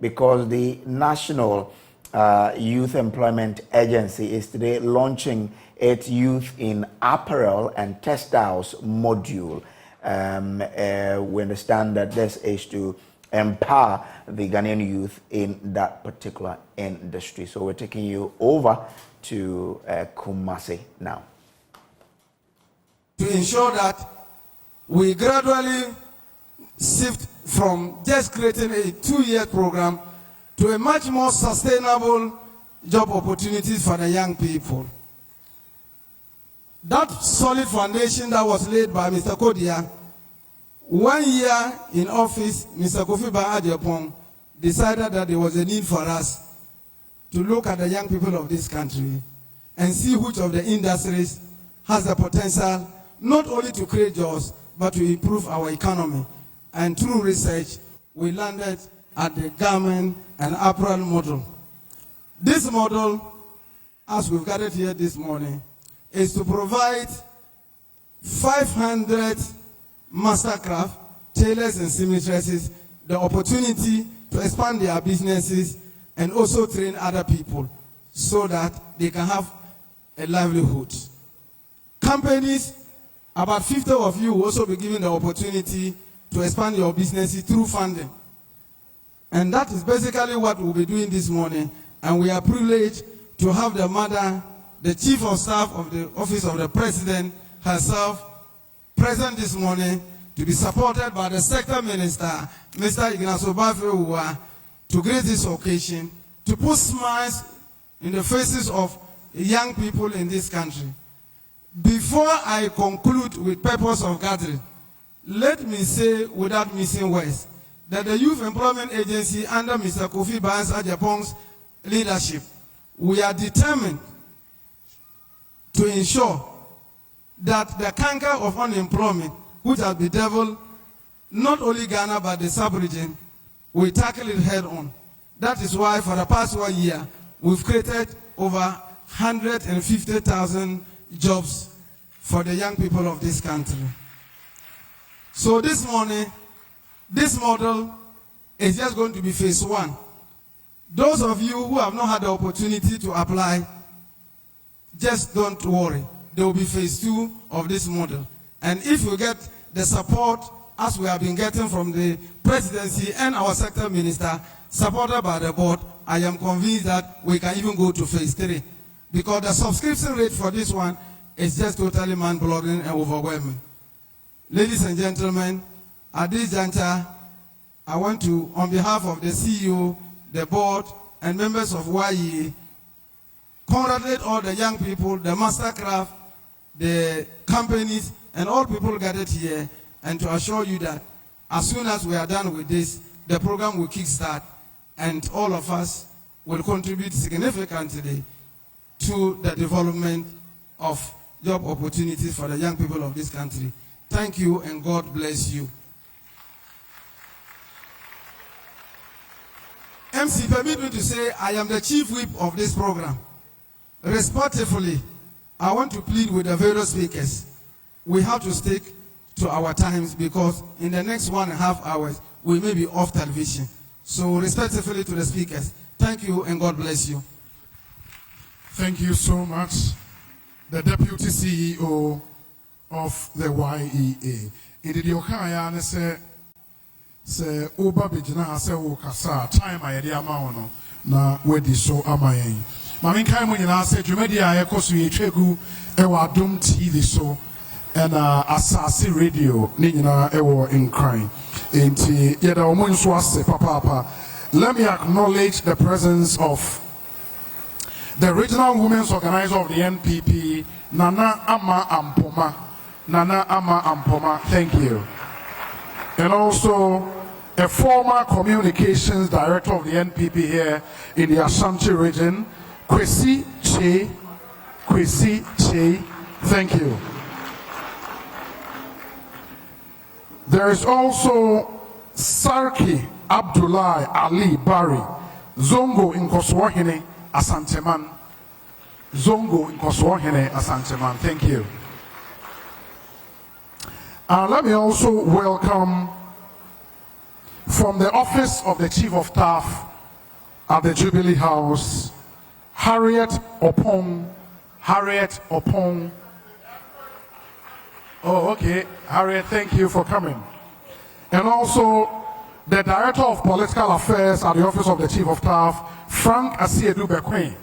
because the National Youth Employment Agency is today launching its Youth in Apparel and Textiles module. We understand that this is to empower the Ghanaian youth in that particular industry. So we're taking you over to Kumasi now. To ensure that we gradually shift from just creating a 2-year program to a much more sustainable job opportunities for the young people. That solid foundation that was laid by Mr. Kodia, 1 year in office, Mr. Kofi Ba-Adjepong decided that there was a need for us to look at the young people of this country and see which of the industries has the potential not only to create jobs, but to improve our economy. And through research, we landed at the garment and apparel model. This model, as we've gathered here this morning, is to provide 500 mastercraft tailors and seamstresses the opportunity to expand their businesses and also train other people so that they can have a livelihood. Companies, about 50 of you will also be given the opportunity to expand your businesses through funding. And that is basically what we'll be doing this morning. And we are privileged to have the mother, the Chief of Staff of the Office of the President herself, present this morning to be supported by the Sector Minister, Mr. Ignacio Bafewa, to grace this occasion, to put smiles in the faces of young people in this country. Before I conclude with purpose of gathering, let me say without missing words that the Youth Employment Agency under Mr. Kofi Ba-Adjepong's leadership, we are determined to ensure that the canker of unemployment, which has bedeviled not only Ghana but the sub-region, we tackle it head on. That is why for the past 1 year, we've created over 150,000 jobs for the young people of this country. So this morning, this model is just going to be phase 1. Those of you who have not had the opportunity to apply, just don't worry. There will be phase 2 of this model. And if we get the support as we have been getting from the presidency and our sector minister, supported by the board, I am convinced that we can even go to phase 3. Because the subscription rate for this one is just totally mind-blowing and overwhelming. Ladies and gentlemen, at this juncture, I want to, on behalf of the CEO, the board, and members of YE, congratulate all the young people, the mastercraft, the companies, and all people gathered here, and to assure you that as soon as we are done with this, the program will kickstart, and all of us will contribute significantly to the development of job opportunities for the young people of this country. Thank you, and God bless you. MC, permit me to say I am the chief whip of this program. Respectfully, I want to plead with the various speakers. We have to stick to our times because in the next 1.5 hours, we may be off television. So respectfully to the speakers, thank you and God bless you. Thank you so much, the Deputy CEO of the YEA. Ididioka se oba bejina se wo kasa time ayede ama na wedi so amayen. Mami kai mo nyina se dwumadi a yekoso yetwegu e wa Adom TV so and Asase Radio ni nyina e wo nkran. Enti yeda omo nso ase papa. Let me acknowledge the presence of the regional women's organizer of the NPP, Nana Ama Ampoma. Nana Ama Ampoma, thank you. And also a former communications director of the NPP here in the Ashanti region, Kwesi Che, thank you. There is also Sarki Abdullah Ali Bari, Zongo in Koswahine, Asanteman. Zongo in Koswahine, Asanteman, thank you. Let me also welcome from the Office of the Chief of Staff at the Jubilee House, Harriet Opong. Oh, okay. Harriet, thank you for coming. And also the Director of Political Affairs at the Office of the Chief of Staff, Frank Asiedu Bequin,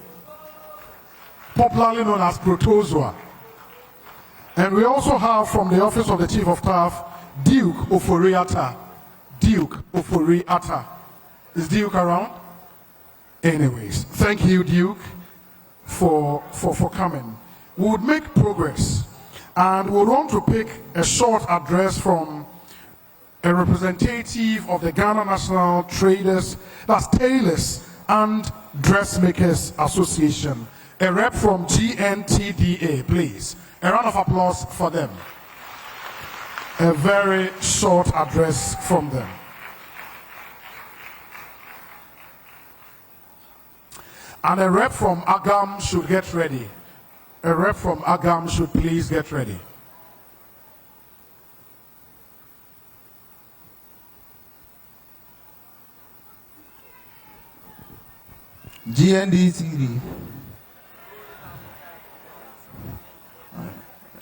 popularly known as Protozua. And we also have from the Office of the Chief of Staff, Duke Ofori-Atta. Is Duke around? Anyways, thank you, Duke, for coming. We would make progress, and we would want to pick a short address from a representative of the Ghana National Traders, that's Tailors and Dressmakers Association, a rep from GNTDA, please. A round of applause for them. A very short address from them. And a rep from Agam should get ready. A rep from Agam should please get ready. GNDTD.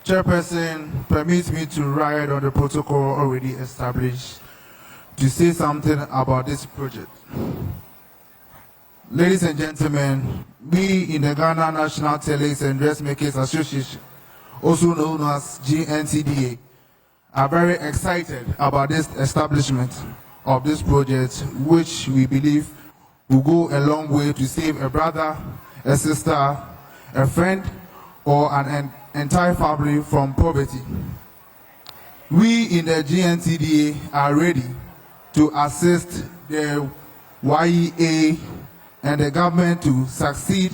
Chairperson, permits me to ride on the protocol already established to say something about this project. Ladies and gentlemen, we in the Ghana National Tailors and Dressmakers Association, also known as GNTDA, are very excited about this establishment of this project, which we believe will go a long way to save a brother, a sister, a friend, or an entire family from poverty. We in the GNTDA are ready to assist the YEA and the government to succeed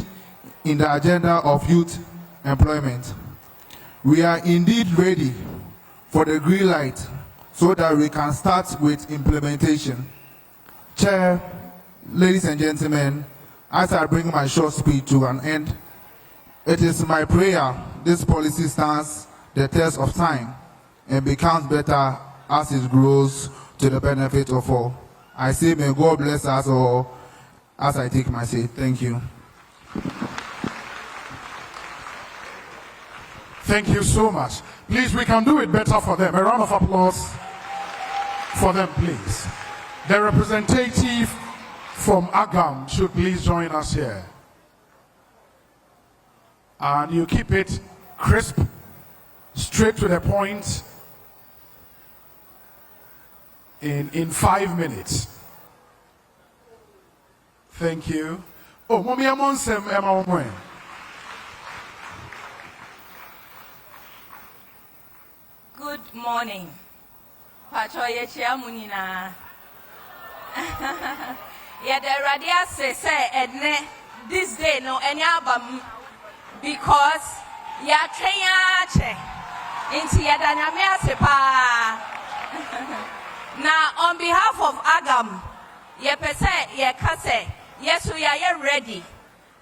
in the agenda of youth employment. We are indeed ready for the green light so that we can start with implementation. Chair, ladies and gentlemen, as I bring my short speech to an end, it is my prayer this policy stands the test of time and becomes better as it grows to the benefit of all. I say may God bless us all as I take my seat. Thank you. Thank you so much. Please, we can do it better for them. A round of applause for them, please. The representative from Agam should please join us here. And you keep it crisp, straight to the point, in 5 minutes. Thank you. Oh, Mommy Amonsem Emma Omwe. Good morning. Pachoye chia munina. Yeah, the radia say edne this day no any album because ya che into ya danyame asepa. Now on behalf of Agam, ye pese ye kase, yes we are ready.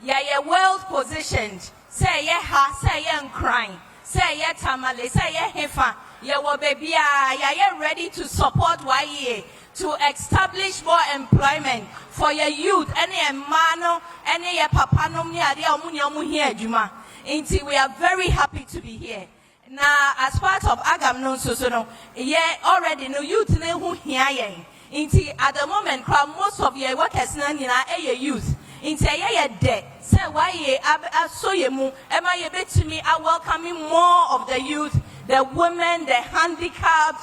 Ye well positioned. Say ye ha, say ye crying, say ye tamale, say ye hefa. Ye wo baby ya ready to support YEA to establish more employment for your youth. Any mano, any papa no ni ade omunyamu here adwuma. Inti we are very happy to be here. Now as part of Agam no so no, ye already no youth ne hu hia yen. Inti at the moment most of your workers na nyina youth. Inti ye de say YEA so ye mu ema ye betumi welcoming more of the youth, the women, the handicapped,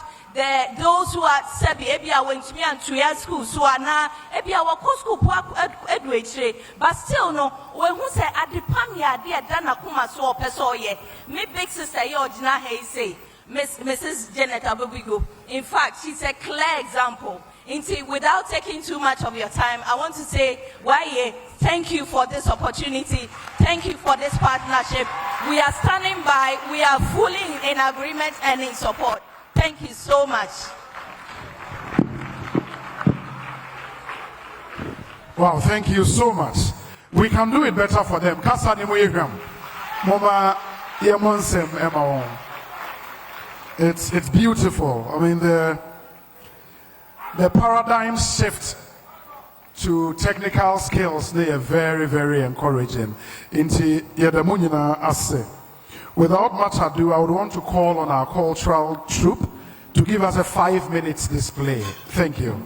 those who are sebi ebia went me and 2 years school so na ebia wako school edwechre but still no when who say adipam ya de dana kuma so opeso ye me big sister ye ogina he say Mrs. Janet Abubigo. In fact, she's a clear example. Without taking too much of your time, I want to say, YEA, thank you for this opportunity. Thank you for this partnership. We are standing by. We are fully in agreement and in support. Thank you so much. Wow, thank you so much. We can do it better for them. Mama, Emma. It's beautiful. I mean, the paradigm shift to technical skills, they are very, very encouraging. Inti Yadamunina Ase. Without much ado, I would want to call on our cultural troupe to give us a 5-minute display. Thank you.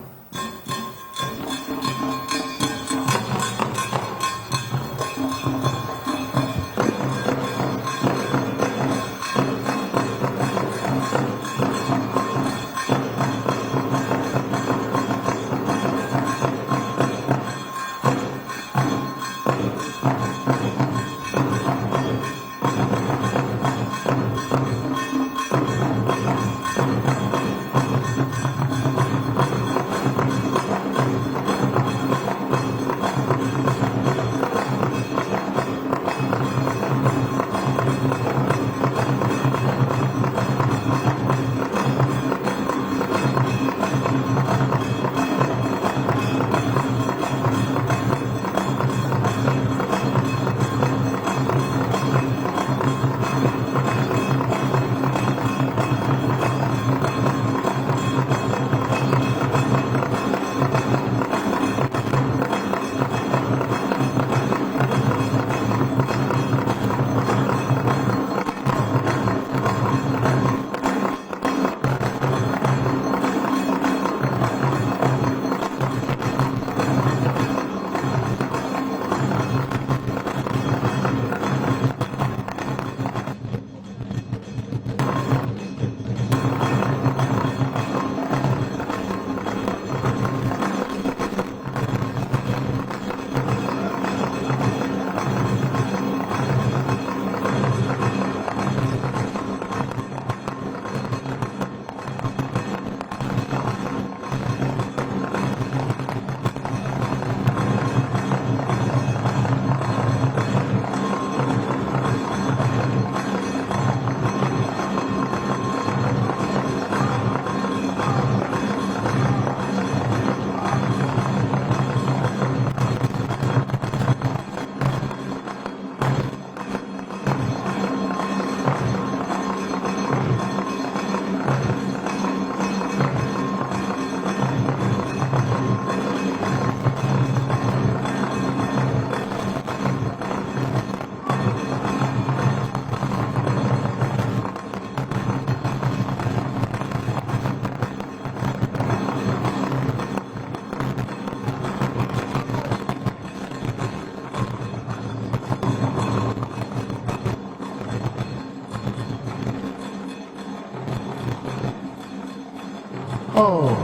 Oh,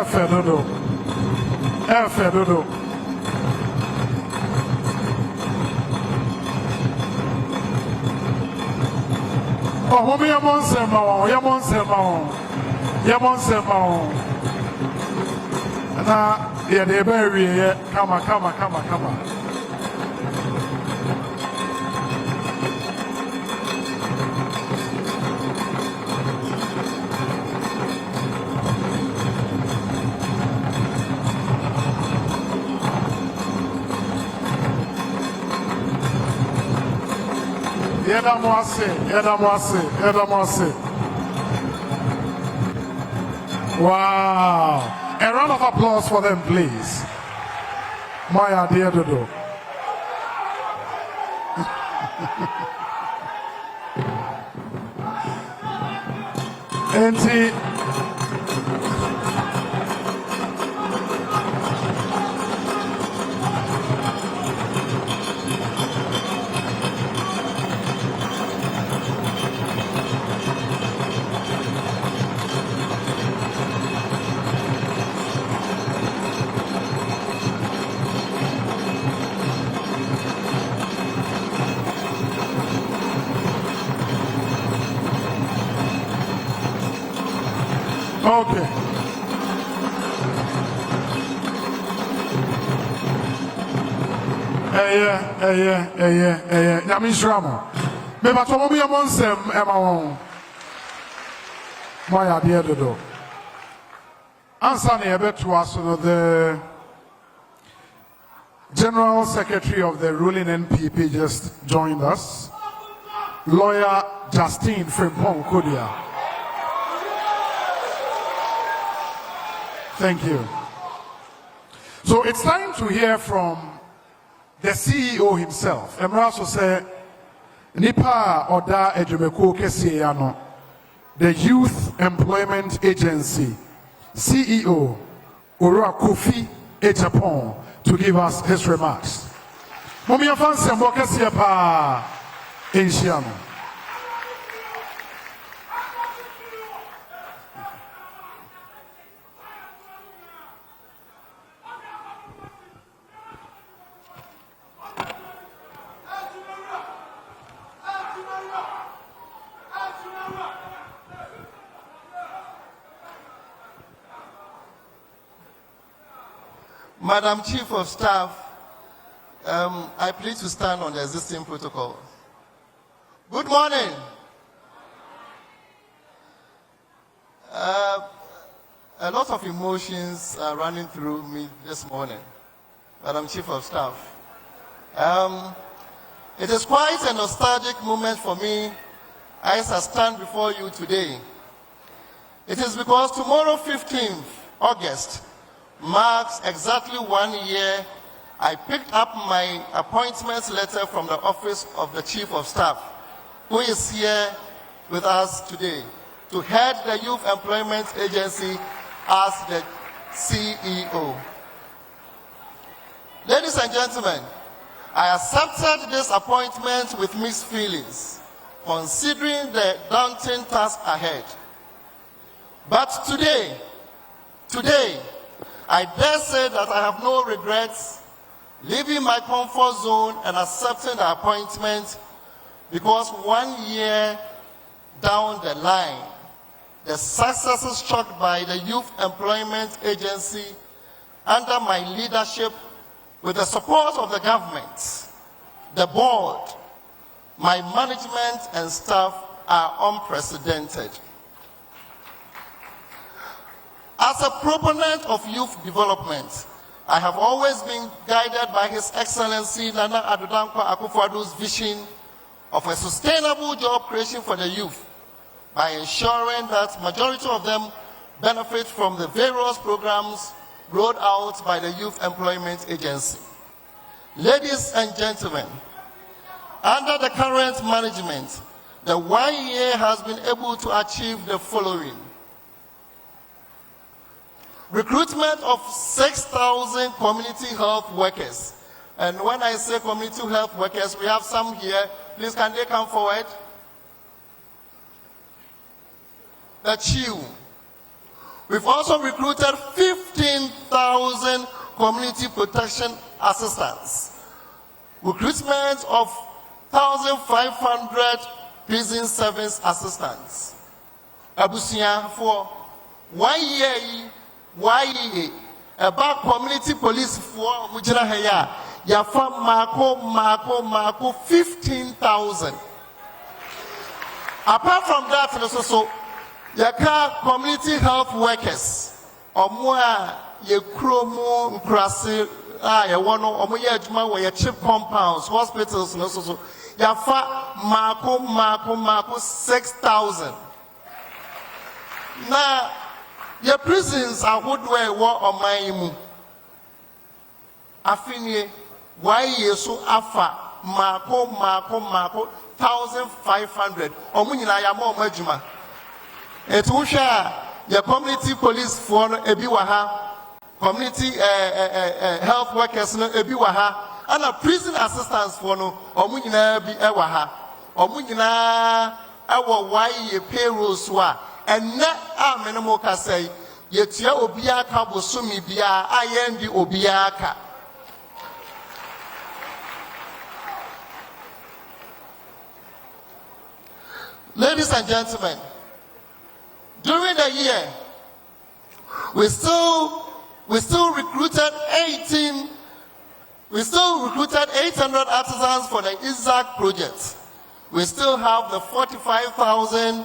Fedodo. Fedodo. Oh, Mommy, Yamon Sema, Yamon Sema, Yamon Sema. Now, yeah, they bury, come. Yedamwase. Wow. A round of applause for them, please. Maya dear Dodo. Okay. Yamishramo. Me ba tomo mi amonsem ema my idea do. Answer ne ebeto aso the General Secretary of the ruling NPP just joined us. Lawyer Justine Frimpong Kodia. Thank you. So it's time to hear from the CEO himself. Emraso say, Nipa Oda Ejumeko Keseyano, the Youth Employment Agency, CEO, Ora Kofi Ejapon, to give us his remarks. Momi afansi mboka siapa Asiano. Madam Chief of Staff, I plead to stand on the existing protocol. Good morning. A lot of emotions are running through me this morning, Madam Chief of Staff. It is quite a nostalgic moment for me as I stand before you today. It is because tomorrow, 15th August, marks exactly 1 year I picked up my appointment letter from the office of the Chief of Staff, who is here with us today to head the Youth Employment Agency as the CEO. Ladies and gentlemen, I accepted this appointment with mixed feelings, considering the daunting task ahead. But today, I dare say that I have no regrets leaving my comfort zone and accepting the appointment, because 1 year down the line, the successes struck by the Youth Employment Agency under my leadership, with the support of the government, the board, my management and staff, are unprecedented. As a proponent of youth development, I have always been guided by His Excellency Nana Addo Dankwa Akufo-Addo's vision of a sustainable job creation for the youth, by ensuring that majority of them benefit from the various programs rolled out by the Youth Employment Agency. Ladies and gentlemen, under the current management, the 1 year has been able to achieve the following: recruitment of 6,000 community health workers. And when I say community health workers, we have some here. Please, can they come forward? The CHIU. We've also recruited 15,000 community protection assistants. Recruitment of 1,500 prison service assistants. Abusia for 1 year. Why about community police for Mujina Haya? Yafa Mako 15,000. Apart from that, also Yaka community health workers. Omwa ye kromo nkrasi ye wono omo ye adwuma wo ye chip compounds, hospitals no so Yafa Mako 6,000. Now your prisons are good way war on my mu. Afinye, why ye so afa, Mako, 1,500. Omunina yamo majuma. Etusha, your community police for Ebiwaha, community health workers no Ebiwaha, and a prison assistance for no Omunina bi Ewaha. Omunina awa why ye payroll swa. And na menemo say yetia obiaka bosumi bia ayendi obiaka. Ladies and gentlemen, during the year, we still recruited 800 artisans for the Isaac project. We still have the 45,000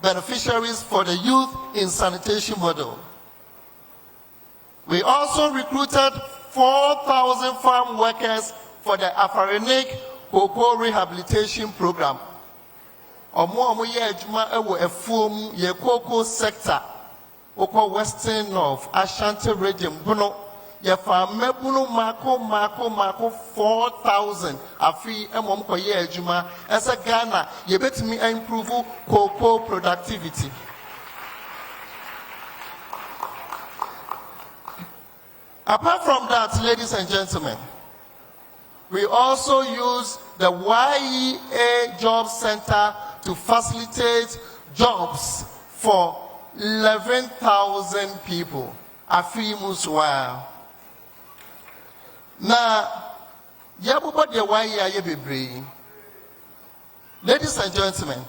beneficiaries for the youth in sanitation model. We also recruited 4,000 farm workers for the Apparel cocoa rehabilitation program. Omo ye adwuma ewo efuom ye cocoa sector. Oko Western of Ashanti region bono Yafa mebunu mako 4,000 afi emom koye adwuma esa Ghana yebetimi improve cocoa productivity. Apart from that, ladies and gentlemen, we also use the YEA Job Center to facilitate jobs for 11,000 people. Afi muswa. Na yabubo de YEA yebebre. Ladies and gentlemen,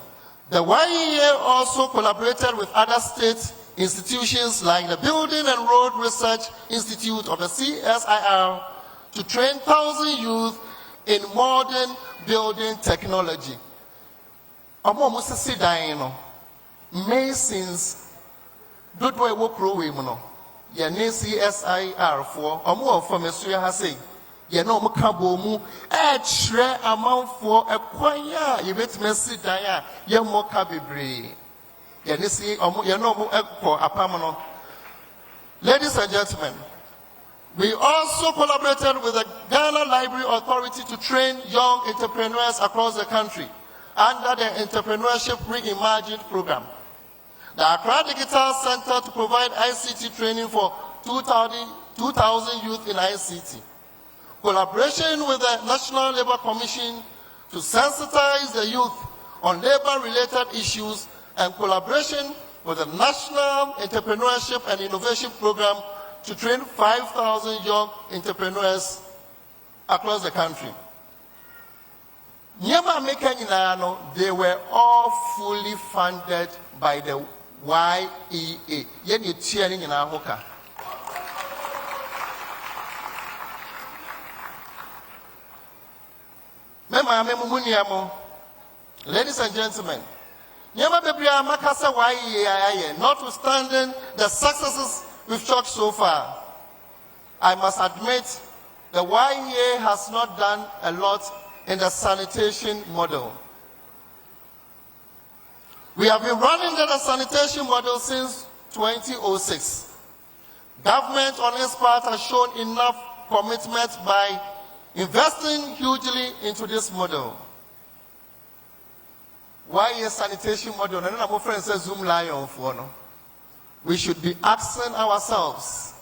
the YEA also collaborated with other state institutions like the Building and Road Research Institute of the CSIR to train 1,000 youth in modern building technology. Omo mo sisi dan no masons dodo e wo program no ye ne CSIR for omo ofo meso ha sei ye na omo ka bo mu e kire amanfo ekwan ya ye betime si dan a ye mo ka bebre ye ne si omo ye na omo ekọ apam no. Ladies and gentlemen, we also collaborated with the Ghana Library Authority to train young entrepreneurs across the country under the Entrepreneurship Reimagined program. The Accra Digital Center to provide ICT training for 2,000 youth in ICT. Collaboration with the National Labour Commission to sensitize the youth on labor-related issues, and collaboration with the National Entrepreneurship and Innovation Program to train 5,000 young entrepreneurs across the country. They were all fully funded by the YEA. Ladies and gentlemen, notwithstanding the successes we've talked so far, I must admit the YEA has not done a lot in the sanitation model. We have been running the sanitation model since 2006. Government on its part has shown enough commitment by investing hugely into this model. YEA sanitation model, and my friend says Zoom lion for no. We should be asking ourselves,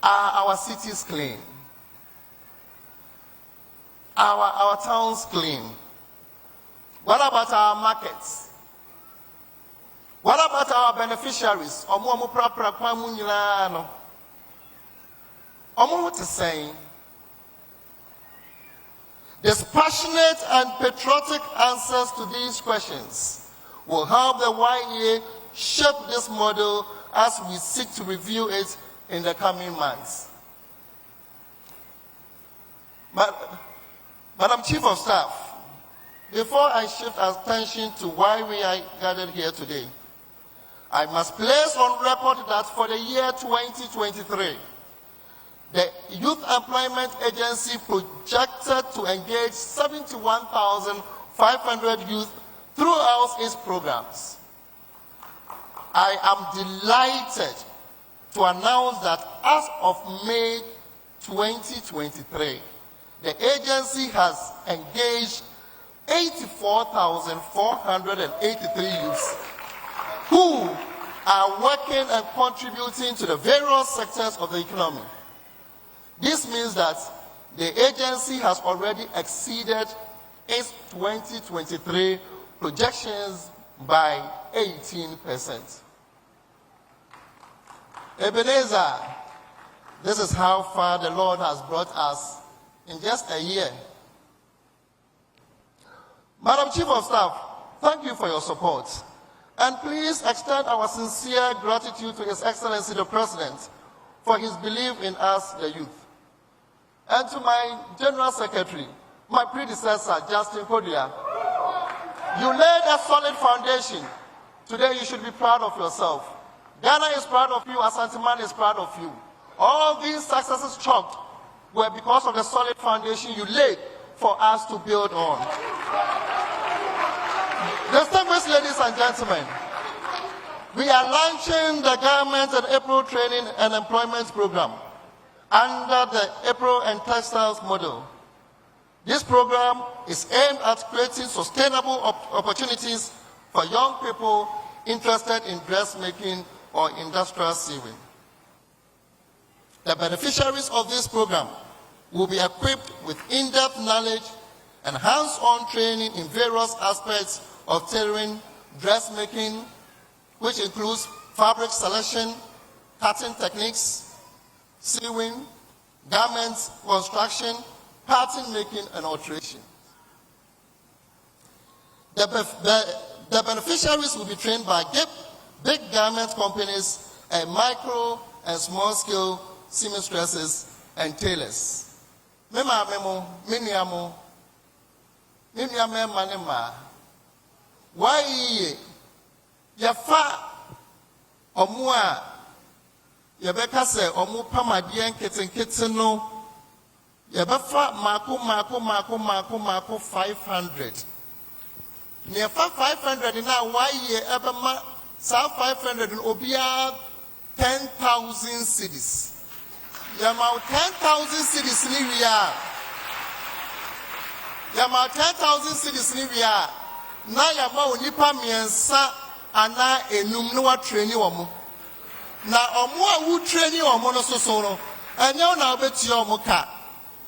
are our cities clean? Are our towns clean? What about our markets? What about our beneficiaries? Dispassionate and patriotic answers to these questions will help the YEA shape this model as we seek to review it in the coming months. Madam Chief of Staff, before I shift attention to why we are gathered here today, I must place on record that for the year 2023, the Youth Employment Agency projected to engage 71,500 youth throughout its programs. I am delighted to announce that as of May 2023, the agency has engaged 84,483 youths who are working and contributing to the various sectors of the economy. This means that the agency has already exceeded its 2023 projections by 18%. Ebenezer, this is how far the Lord has brought us in just a year. Madam Chief of Staff, thank you for your support. And please extend our sincere gratitude to His Excellency the President for his belief in us, the youth. And to my General Secretary, my predecessor, Justin Kodia, you laid a solid foundation. Today you should be proud of yourself. Ghana is proud of you, Asanteman is proud of you. All these successes chalked were because of the solid foundation you laid for us to build on. Distinguished ladies and gentlemen, we are launching the Government and April Training and Employment Program. under the Apparel and Textiles model. This program is aimed at creating sustainable opportunities for young people interested in dressmaking or industrial sewing. The beneficiaries of this program will be equipped with in-depth knowledge and hands-on training in various aspects of tailoring, dressmaking, which includes fabric selection, cutting techniques, sewing, garments construction, pattern making, and alteration. The beneficiaries will be trained by big garment companies and micro and small scale seamstresses and tailors. Memo, miniamo, manema. Why yafa omua yabeka se omu pamadien kitten no yabafa mako 500. Nefa 500 na why ye ebema sa 500 obia 10,000 cities. Yama 10,000 cities ni we are. Yama 10,000 cities ni we are. Na yama onipa miensa ana enum no wa train omo. Na omo a wu train omo no so no. Enye na obeti omo ka.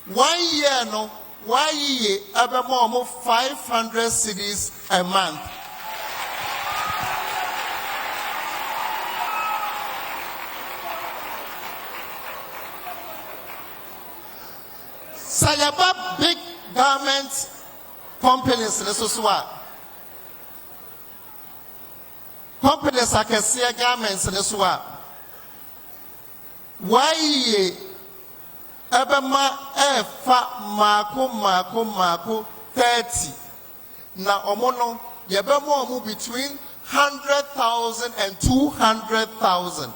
1 year no, 1 year abemo omo 500 cities a month. Sayaba big garment companies in the companies I can see garments in the swap. Why ebema efa mako 30. Na omono yebemo omu between 100,000 and 200,000.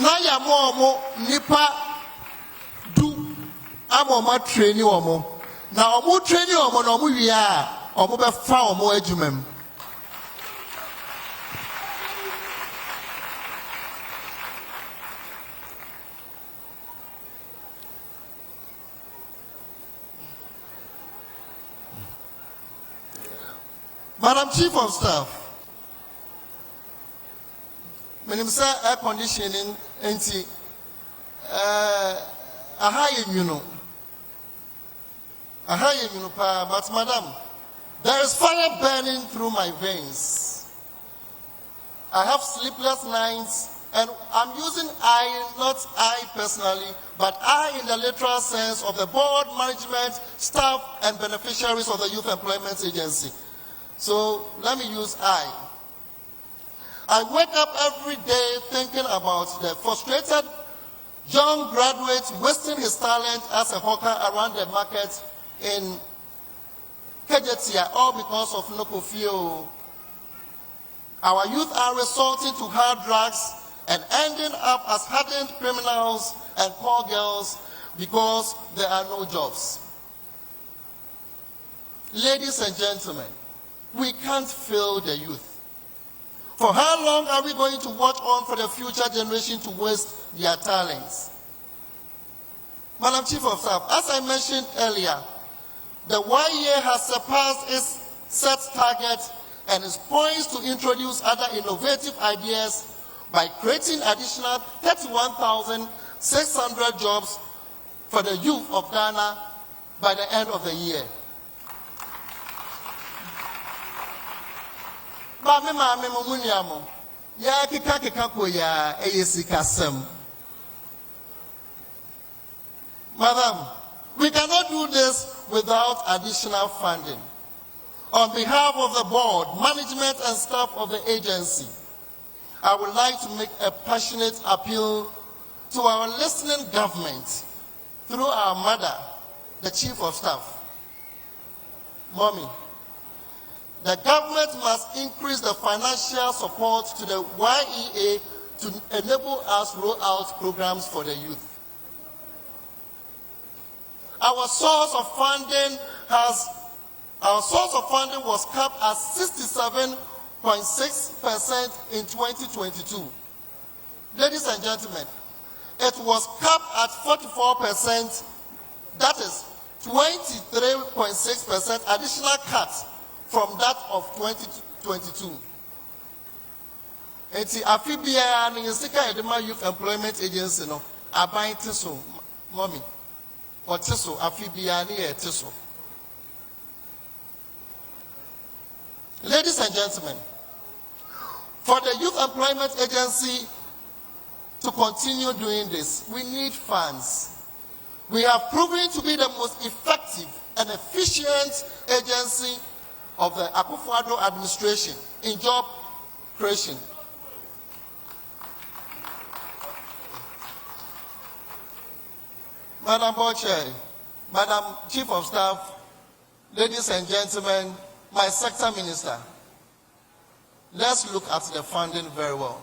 Na yamo omo nipa amoma training omo na omo training omo na omo wia omo be fa omo adwumam. Madam Chief of Staff, my name is air conditioning NT but madam, there is fire burning through my veins. I have sleepless nights, and I'm using I, not I personally, but I in the literal sense of the board, management, staff, and beneficiaries of the Youth Employment Agency. So let me use I. I wake up every day thinking about the frustrated young graduate wasting his talent as a hawker around the market in Kejetia, all because of Nokofio. Our youth are resorting to hard drugs and ending up as hardened criminals and call girls because there are no jobs. Ladies and gentlemen, we can't fail the youth. For how long are we going to watch on for the future generation to waste their talents? Madam Chief of Staff, as I mentioned earlier, the YEA has surpassed its set target and is poised to introduce other innovative ideas by creating additional 31,600 jobs for the youth of Ghana by the end of the year. Madam, we cannot do this without additional funding. On behalf of the board, management, and staff of the agency, I would like to make a passionate appeal to our listening government through our mother, the Chief of Staff. Mommy, the government must increase the financial support to the YEA to enable us to roll out programs for the youth. Our source of funding was capped at 67.6% in 2022. Ladies and gentlemen, it was capped at 44%, that is 23.6% additional cut from that of 2022. Eti afibia ni sika edema youth employment agency no aban teso mommy or teso afibia ni teso. Ladies and gentlemen, for the youth employment agency to continue doing this, we need funds. We have proven to be the most effective and efficient agency of the Akufo-Addo administration in job creation. Madam Board Chair, Madam Chief of Staff, ladies and gentlemen, my sector minister, let's look at the funding very well.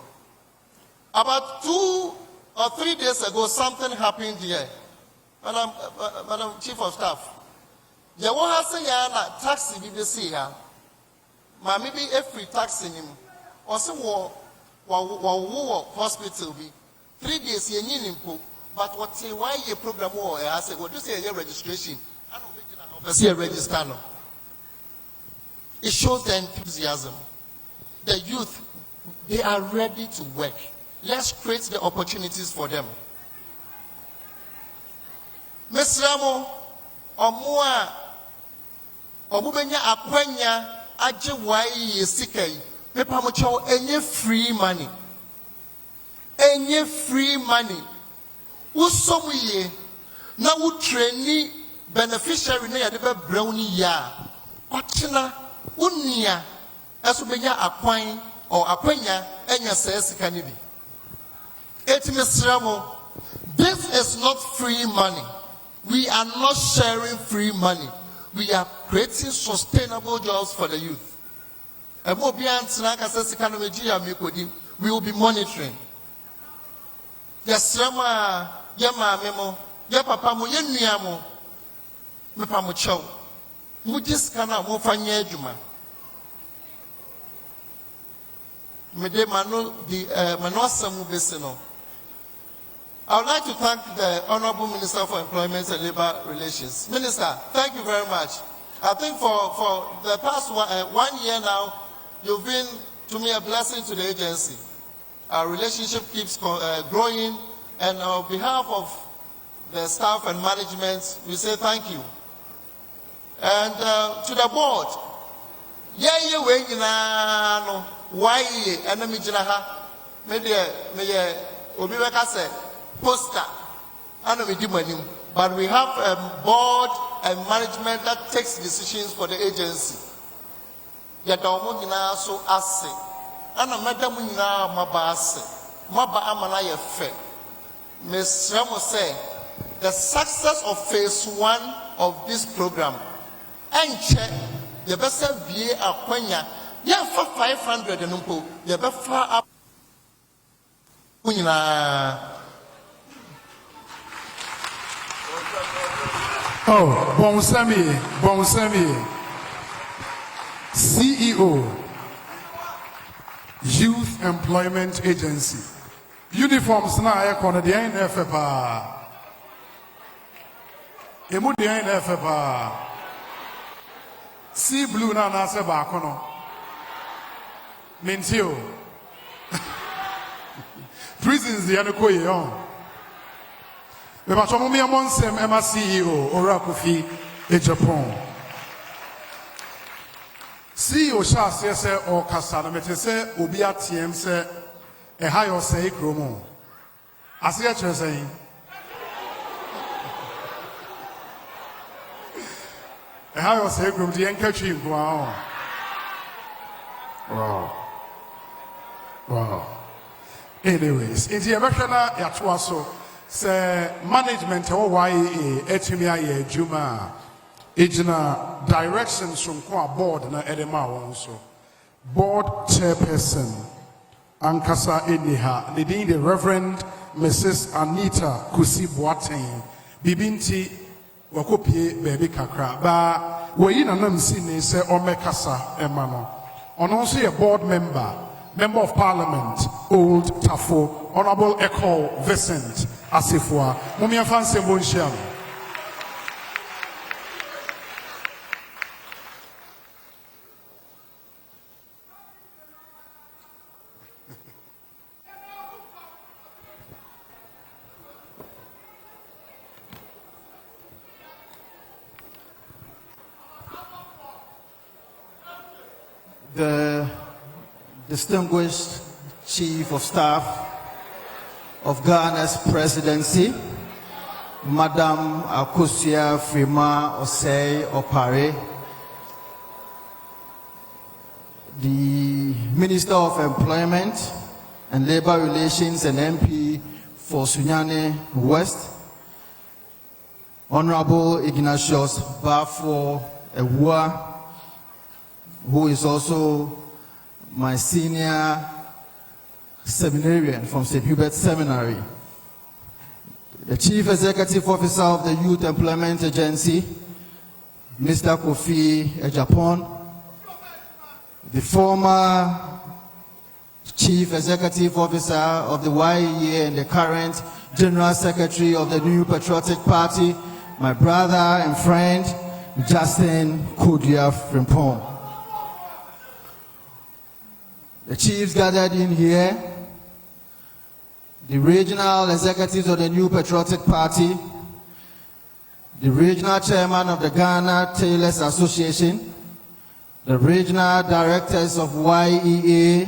About 2 or 3 days ago, something happened here. Madam Chief of Staff, there was a taxi BBC here. Maybe every taxi him. Also, hospital be 3 days you need him. But what say why your program war? I said, what do you say your registration? I don't see a register no. It shows the enthusiasm. The youth, they are ready to work. Let's create the opportunities for them. Ms. Ramo, Omubenya Akwenya, Aje Wai Sikai, Mepamocho, any free money. Any free money. Usomuye, na utreni beneficiary na yadebe brownie ya. Ochina, unia, esubenya akwan, or akwenya, enya says kanibi. Etimisramo, this is not free money. We are not sharing free money. We are creating sustainable jobs for the youth. We will be monitoring. Yes, Rama, Yama Memo, Yapapa mo Yeniamo, Mepamucho, Mujis Kana Mofanya Juma. Mede Mano, the Manosa Mubesino. I would like to thank the Honorable Minister for Employment and Labor Relations. Minister, thank you very much. I think for the past 1 year now, you've been to me a blessing to the agency. Our relationship keeps growing, and on behalf of the staff and management, we say thank you. And to the board, poster, but we have a board and management that takes decisions for the agency. So ase, ana madam na mabase, maba amana ye fe. Ms. Ramo say the success of phase 1 of this program, enche the best be akwanya, ya for 500 numpo, the best far up. Oh, Bonsami, CEO, Youth Employment Agency. Uniforms na ayekona de ayin efe pa. Emu de ayin efe pa. Sea blue na se ba kono. Mentio. Prisons the anoko ye on. We must have a Monsem Emma CEO Orakufi in Japan. CEO Shas yes or Casana Metese Ubia TM say a higher say Chromo. As yet you're saying. A higher say Chromo, the Enkelchi. Wow. Anyways, in the Americana Yatuaso. Say management or YEA etimia ye juma ejina directions from kwa board na edema wonso board chairperson ankasa eniha leading the Reverend Mrs. Anita Kusi Boateng bibinti wakopie baby kakra ba we na nam si ne se omekasa emano ono also a board member of Parliament Old Tafo Honorable Echo Vincent asefo a mommy afa nsɛm nhyia no. The distinguished Chief of Staff of Ghana's presidency, Madam Akosua Frima Osei Opare, the Minister of Employment and Labor Relations and MP for Sunyane West, Honorable Ignatius Bafo Ewua, who is also my senior seminarian from St. Hubert Seminary, the Chief Executive Officer of the Youth Employment Agency, Mr. Kofi Ejapon, the former Chief Executive Officer of the YEA and the current General Secretary of the New Patriotic Party, my brother and friend, Justin Kodia Frimpong. The chiefs gathered in here, the regional executives of the New Patriotic Party, the regional chairman of the Ghana Tailors Association, the regional directors of YEA,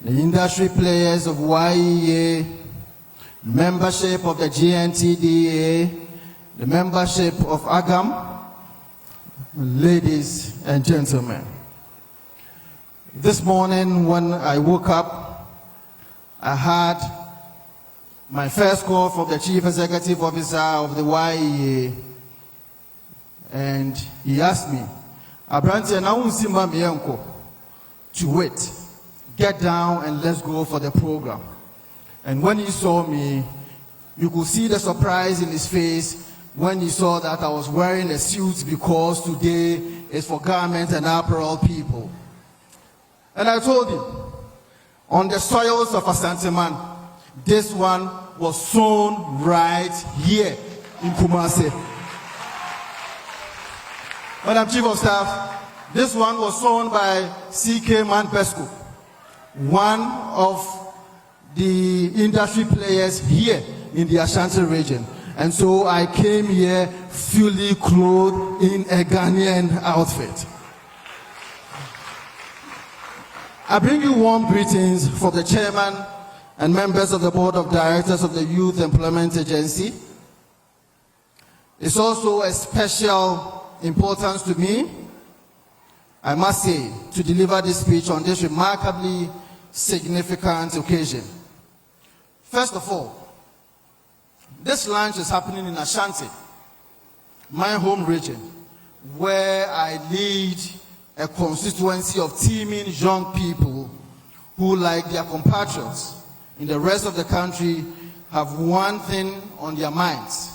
the industry players of YEA, membership of the GNTDA, the membership of AGAM, ladies and gentlemen. This morning when I woke up, I had my first call from the Chief Executive Officer of the YEA, and he asked me, Abranti, now Simba Mienko, to wait, get down and let's go for the program. And when he saw me, you could see the surprise in his face when he saw that I was wearing a suit because today is for garment and apparel people. And I told him, on the soils of Asanteman, this one was sown right here in Kumasi. Madam Chief of Staff, this one was sown by C.K. Manpesco, one of the industry players here in the Ashanti region. And so I came here fully clothed in a Ghanaian outfit. I bring you warm greetings from the chairman and members of the board of directors of the Youth Employment Agency. It's also a special importance to me, I must say, to deliver this speech on this remarkably significant occasion. First of all, this lunch is happening in Ashanti, my home region, where I lead a constituency of teeming young people who, like their compatriots in the rest of the country, have one thing on their minds,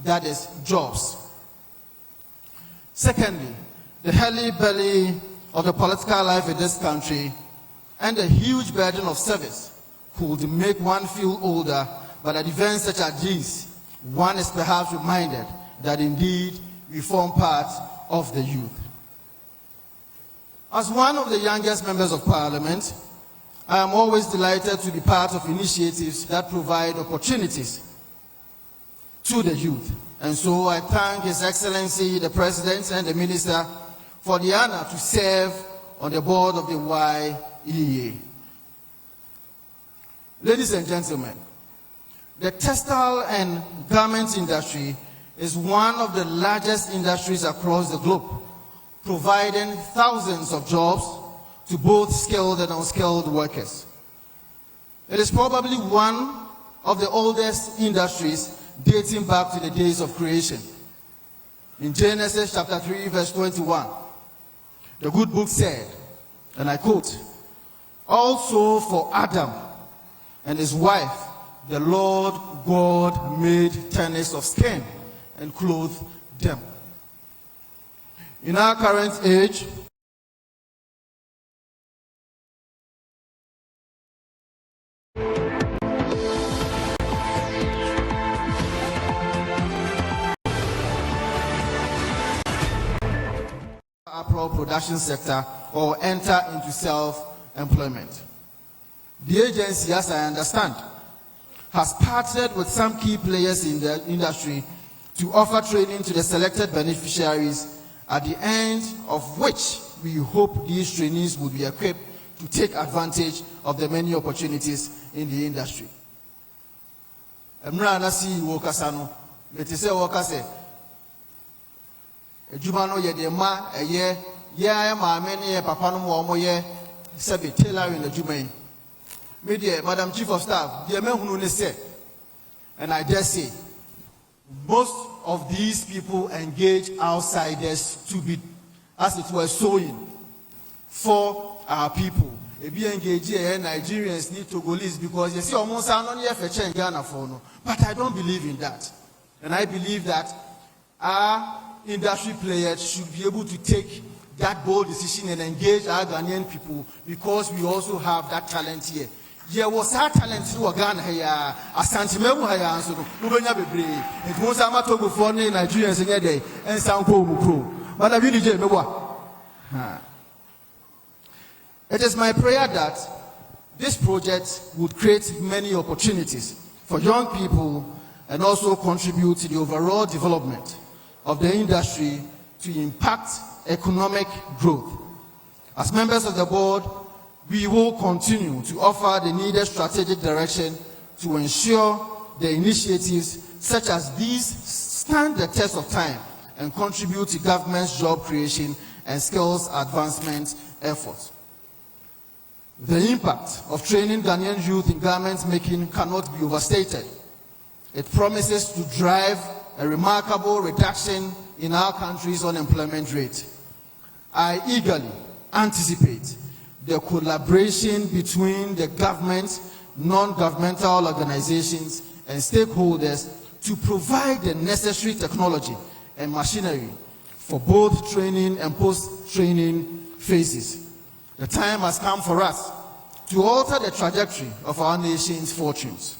that is jobs. Secondly, the hurly belly of the political life in this country and the huge burden of service could make one feel older, but at events such as these, one is perhaps reminded that indeed we form part of the youth. As one of the youngest members of Parliament, I am always delighted to be part of initiatives that provide opportunities to the youth. And so I thank His Excellency, the President and the Minister for the honor to serve on the board of the YEA. Ladies and gentlemen, the textile and garment industry is one of the largest industries across the globe, providing thousands of jobs to both skilled and unskilled workers. It is probably one of the oldest industries dating back to the days of creation. In Genesis chapter 3, verse 21, the good book said, and I quote, "Also for Adam and his wife, the Lord God made tunics of skin and clothed them." In our current age, apparel production sector or enter into self-employment. The agency, as I understand, has partnered with some key players in the industry to offer training to the selected beneficiaries, at the end of which we hope these trainees will be equipped to take advantage of the many opportunities in the industry. Emra nasi wokasano, metise wokase. Ejumano ye de ma eye ye ma meni ye papa no mo ye sebe tailoring ejumai. Me dear Madam Chief of Staff, dear menhunu ne say, and I dare say, most of these people engage outsiders to be, as it were, sewing for our people. If you engage here, Nigerians need Togolese because you see almost not here for Ghana for no. But I don't believe in that. And I believe that our industry players should be able to take that bold decision and engage our Ghanaian people because we also have that talent here. There was our talent to Ghana here, Asante Memu here, and so Ubenya Bebre. It was a matter of foreign Nigerians in a day, and some Pro. But I really did. It is my prayer that this project would create many opportunities for young people and also contribute to the overall development of the industry to impact economic growth. As members of the board, we will continue to offer the needed strategic direction to ensure the initiatives such as these stand the test of time and contribute to government's job creation and skills advancement efforts. The impact of training Ghanaian youth in garment making cannot be overstated. It promises to drive a remarkable reduction in our country's unemployment rate. I eagerly anticipate the collaboration between the government, non-governmental organizations, and stakeholders to provide the necessary technology and machinery for both training and post-training phases. The time has come for us to alter the trajectory of our nation's fortunes.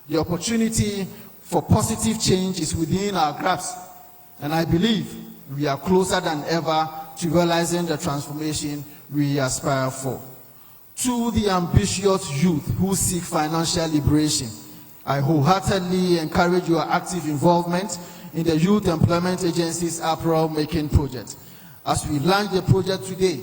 The opportunity for positive change is within our grasp, and I believe we are closer than ever to realizing the transformation we aspire for. To the ambitious youth who seek financial liberation, I wholeheartedly encourage your active involvement in the Youth Employment Agency's Apparel Making Project. As we launch the project today,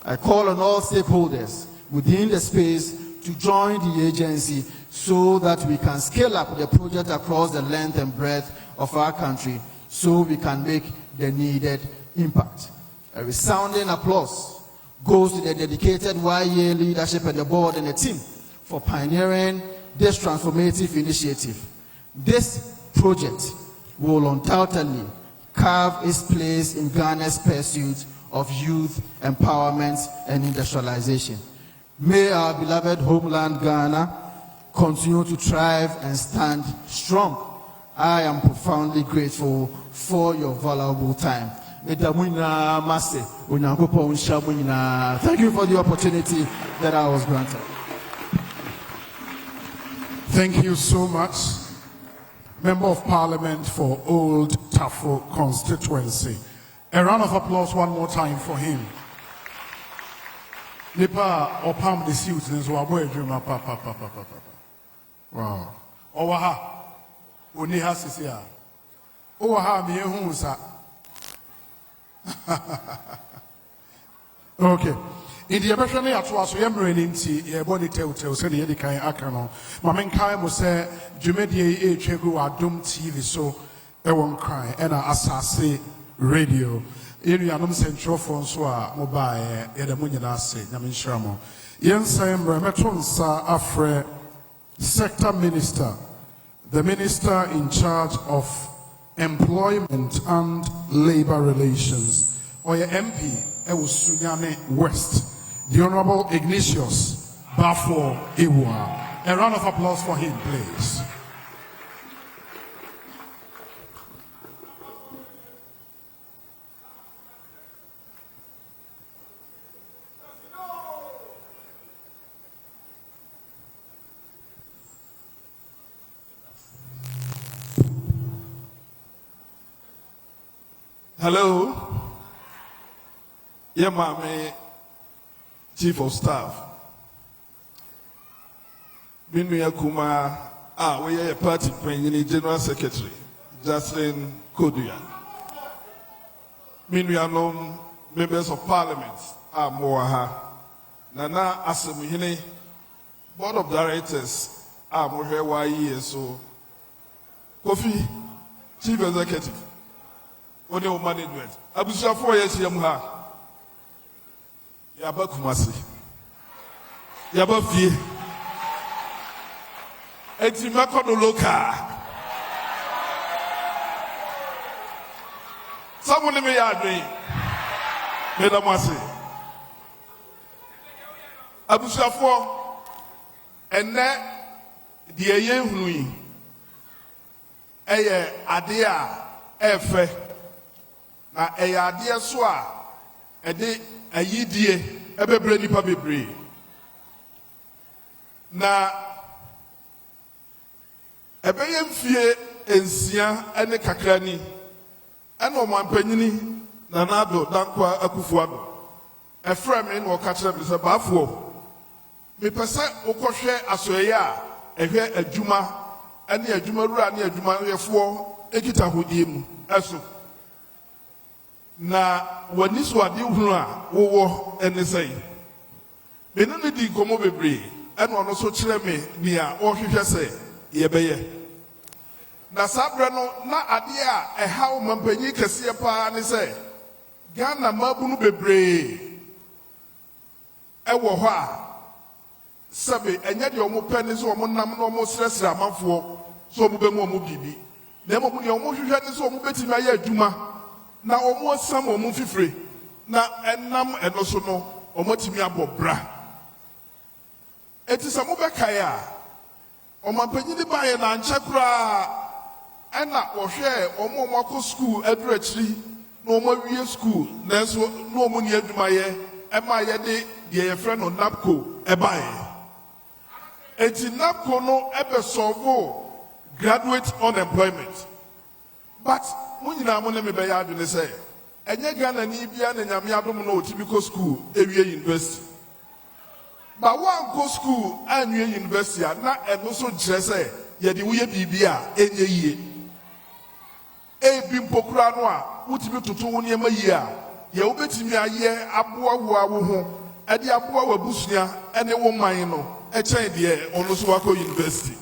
I call on all stakeholders within the space to join the agency so that we can scale up the project across the length and breadth of our country so we can make the needed impact. A resounding applause goes to the dedicated YEA leadership and the board and the team for pioneering this transformative initiative. This project will undoubtedly carve its place in Ghana's pursuit of youth empowerment and industrialization. May our beloved homeland Ghana continue to thrive and stand strong. I am profoundly grateful for your valuable time. Thank you for the opportunity that I was granted. Thank you so much, Member of Parliament for Old Tafo constituency. A round of applause one more time for him. Nipa opam the suit and so aboy dreamer papa. Wow. Owaha. Oni hasisia. Owaha me hu sa. Okay. In the abbreviation atwa so yemre nti ye body tell say the kan aka no. Ma men kai mo say dwumedie e twegu adom TV so e won kan e na asase radio. Enu anom central phone so a mobile ye da mo nyina ase nyame nhira mo. Yensa emre meto nsa afre sector minister, the minister in charge of employment and labor relations, or your MP Sunyane West, the Honorable Ignatius Bafo Iwa. A round of applause for him, please. Hello. Ye mame chief of staff. Binuya Kuma, we are a party penny general secretary, Jocelyn Koduya. Binuya nom members of parliament, Moaha. Nana Asamuhine, board of directors, Mohe YE, so Kofi, chief executive, Only management. Abusha 4 years Yamha. Yaba Kumasi. Yaba Fie. Etimako no loka. Someone may add me. Medamasi. Abusha 4 and that the Yehui. Eye Adia Efe. Na eye Adia Swa. Ede ayidie ebebre nipa bebre. Na ebeye mfie ensia ene kakrani ene omampanyini na nado dankwa akufuado efra me na okachira bi se baafo me pese okohwe asoye a ehwe adwuma ene adwuma rura ne adwuma yefo ekita hodie mu eso na wani so ade hunu a wowo ene sei me no di komo bebre ene ono so kire me nia o hwehwe se yebeye na sabre no na ade a ehaw mampanyi kese pa ne se Ghana mabunu bebre ewo ho a sabe enye de omo pene so omo nam no omo sresre amanfo so omo be mu omo bibi na emo ne omo hwehwe ne so omo betimi aye adwuma na omo sam omo fifre na enam enoso no omo timi abobra eti samu be kai a omo panyi ni baye na nche kura ena ohwe omo akọ school aduru akiri na omo wie school na so na omo ni adwuma ye ema ye de ye friend no napco ebaye eti napco no ebe solve graduate unemployment but munyina mo ne me be ya adwene say enye Ghana ni bia na nyame adom na otibiko school ewie university ba wan go school anwie university na eno so gire say ye de wo ye bibia enye yie ebi mpokura no a wutibi toto wo ne ma yie a ye wo betimi aye aboa wo ho ade aboa wo busua ene wo man no echen de ono so wako university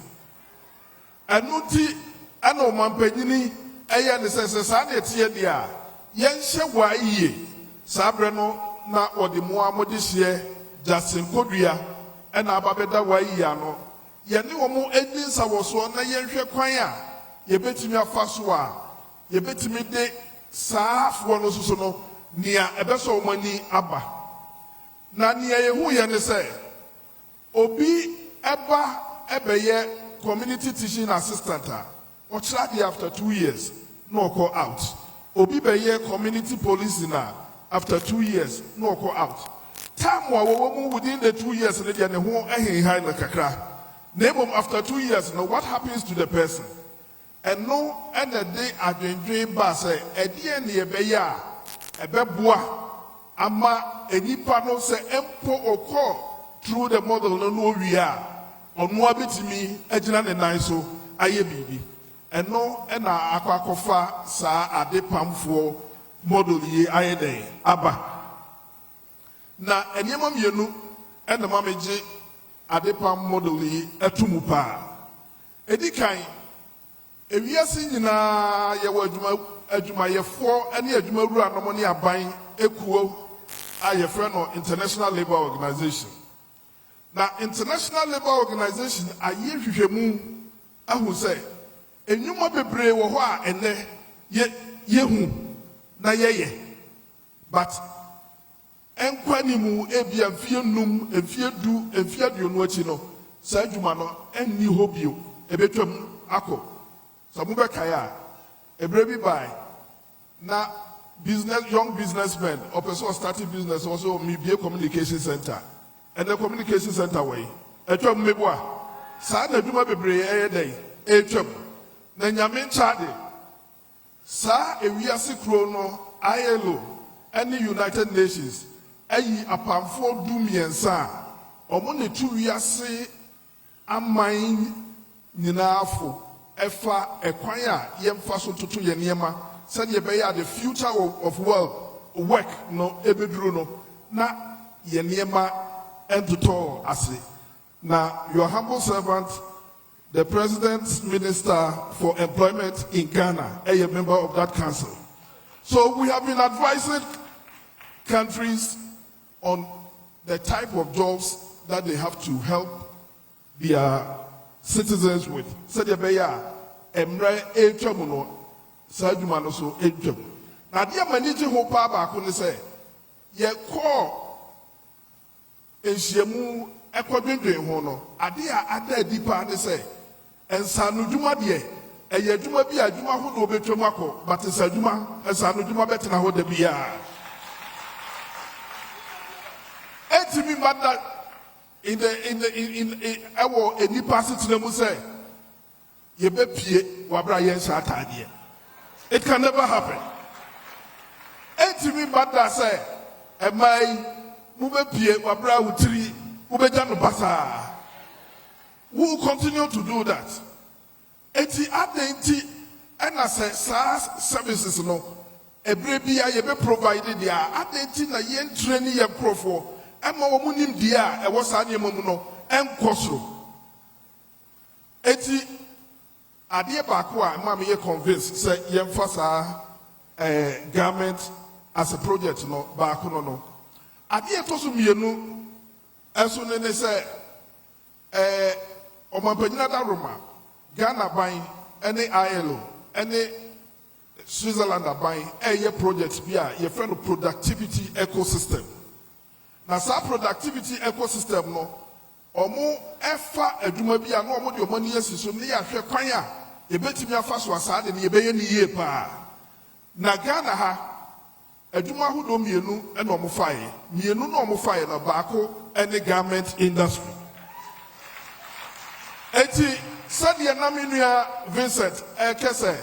anu ti ana o mampanyini eye ne sese sa na etie de a yenhye wa iye sabre no na ode mo amodehye Justin Kodua ena ababeda wa iye ano ye ne wo mo edinsa wo so na yenhwe kwan a ye betimi afa so a ye betimi de saafo no so no nia ebeso omani aba na nia ye hu ye ne se obi eba ebeye community teaching assistant a o chira after 2 years no call out obi beye community police na after 2 years no call out time wo within the 2 years ne de ne ho high na kakra name after 2 years now what happens to the person and no and the day adwendwen ba say edie ne ye beye a ebeboa ama enipa no say empo okọ through the model no wi a onu abetimi agina ne nan so aye bibi eno na akwakofa sa ade pamfo model yi aye den aba na enyema mienu ena mameje ade pam model yi atumu pa edikan ewiase nyina ye wa adwuma yefo ene adwuma ru anomo ne aban ekuo aye friend no International Labour Organization na International Labour Organization aye hwehwemu ahu say enyuma bebre wo ho a ene yehu na yeye but enkwani mu ebia mfie num mfie du mfie aduonu achi no sa adwuma no enni hobio ebetwam akọ samu be kaya ebre bi bai na young businessmen or person starting business also me be a communication center and the communication center way etwam meboa sa na adwuma bebre dey etwam na nyame nchade sa ewiase kro no ILO any United Nations ayi apamfo dumiensa omo ne tu wiase amman nyinaafo efa ekwan a yemfa so toto ye niema said ye be the future of work no ebeduru no na ye niema entoto ase. Now your humble servant, the President's Minister for Employment in Ghana, a member of that council. So we have been advising countries on the type of jobs that they have to help their citizens with. Said Beya, Emre Echamuno, Sajumano so Echam. Now, dear Maniji Hopa Bakuni say, ye call Eshemu Equadrin Hono, Adia Ada Deeper, they say, and Sanujuma de, a Yajuma be a Juma who will be Tomako, but it's a Juma, and Sanujuma better than what the Bia. To me, but that in our any passage to them say, "You be pie wabra yen satadie." It can never happen. To me, but that say, "Am I move pie wabra utri ubejano basa?" We will continue to do that. Eti adenti and as SaaS services no, every year you be provided there. Adenti na yen training your profile. Emma womunim dia e was anyemu no enkosro eti ade baako a ma me convince say yemfa saa garment as a project no baako no ade to so mienu enso ne say omampanyina da Roma Ghana ban ene ILO ene Switzerland ban eye project bi a ye friend of productivity ecosystem. Now, some productivity ecosystem no, omo efa adwuma bi a no omo de omo ni asiso ne ya hwe kwan a ye betimi afa so asade ne ye beye ni ye pa. Na Ghana ha adwuma hodo mienu e no omo fae. Mienu no omo fae na baako ene garment industry. Eti sadi na menua Vincent kese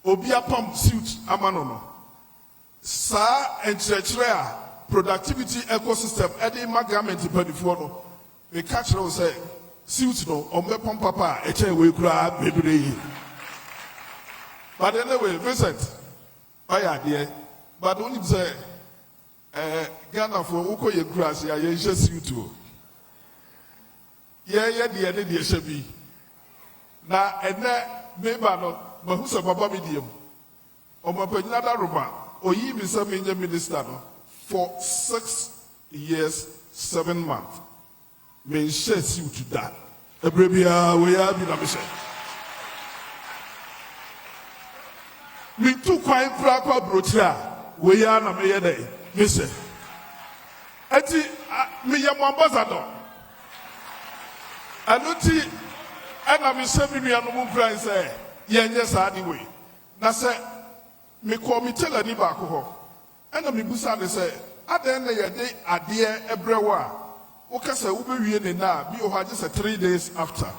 obi apam suit amano no. Sa enchechere a productivity ecosystem edi garment before no we catch no say suit no ombe pom papa e che we kura bebre. But anyway Vincent oya there but only say Ghana for uko ye kura se ye je suit o ye de ne de hye bi na ene member no mahu se baba medium omapanyina da Roma oyi mi se menye minister no for 6 years, 7 months. Men share you to that. Ebrebia we are be na me share. Me too kwai pra kwa brochia we are na me ye dey. Me say. Eti me ye ambassador. Anuti ana me say me anu mu kran say ye nye sa di we. Na say me ko me tell ani ba ko ho. And the Mibusa say, Aden na yede adie ebrewa. Okasa ubewie ne na bi o ha just 3 days after.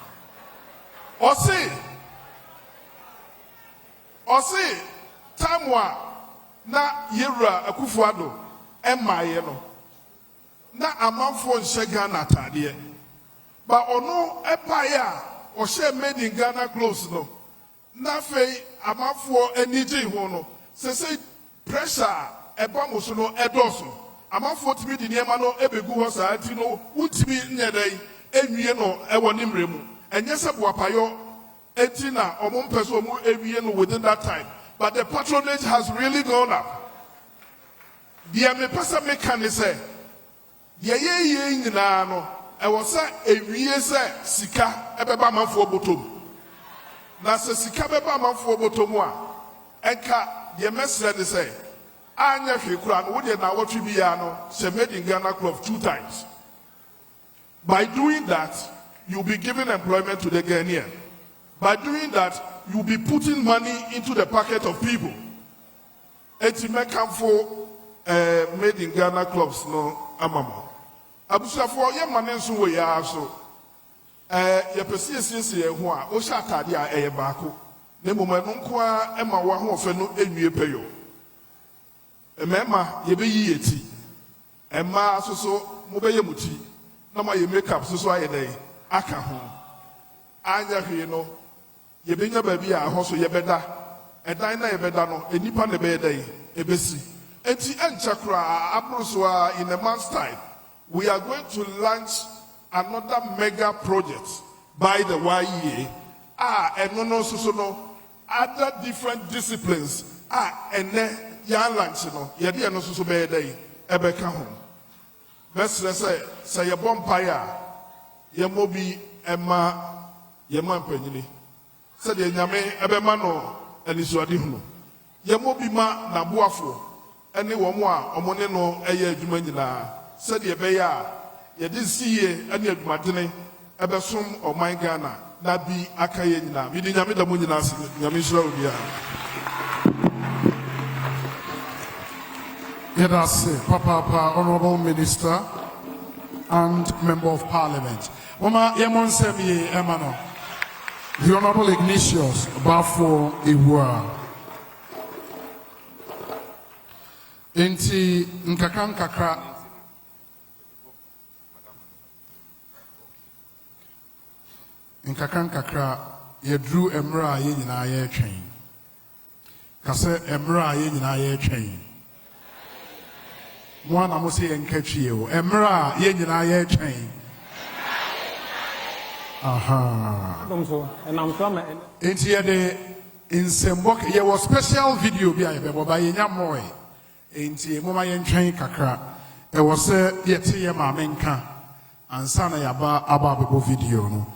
Osi tamwa na yewra akufuado emaye no. Na amanfo nhye Ghana atade. Ba ono epaye a o she made in Ghana clothes no. Na fei amanfo anije ho no. Say pressure eba musuno edoso amafo timi di niema no ebegu ho saa ti no utimi nyedai enwie no ewo ne mremu enye se boapayo eti na omo mpeso omo ewie no within that time but the patronage has really gone up. Dia me pesa me kan say dia ye nyina no ewo se ewie se sika ebeba amafo botom na se sika beba amafo botom a enka dia mesre de say anya hwekura no wode na wotwe bia no se made in Ghana Club 2 times. By doing that you'll be giving employment to the Ghanaian. By doing that you'll be putting money into the pocket of people. Eti mekamfo made in Ghana clubs no amama abusafo ye mane nso we ya so ye pese ho a o sha atade a eye baako na momanu nko a ema wa ho ofe no enwie peyo Mema yebeyi eti. Emma so mobeye muti. Na ma ye makeup so aye dey aka ho. Anya hwe no yebenya ba bi a ho so yebeda. Edan na yebeda no enipa na be dey ebesi. Enti enchakra abroso in a month's time we are going to launch another mega project by the YEA. And no other different disciplines. And then yan lunch no yedi no so be dey ebeka ho. Best say your bonfire ye mobi emma ye man panyini. Said the nyame ebema no anisuade hu. Ye mobi ma na boafo ene wo mo a omone no eye adwuma nyina. Said the beya ye di siye ene adwumadene ebesom oman Ghana na bi akaye nyina. Bi di nyame da mo nyina se nyame sura obi a. Let us say, Papa, Honorable Minister and Member of Parliament. Mama Yemon Semi Emano, the Honorable Ignatius Bafo Iwa. Enti Nkakan Kakra. Nkakan Kakra, ye drew Emra Yen in Aye Chain. Kase Emra Yen in Aye Chain. One I must say catch you. Emra, Yenina ye chain. Aha. And I'm coming. Ain't here the in Sembok, there was special video by Yamoy. Ain't here, Mama Yen chain kakra. There was a Yetia Mamenka and Sana Yaba Ababo video. No.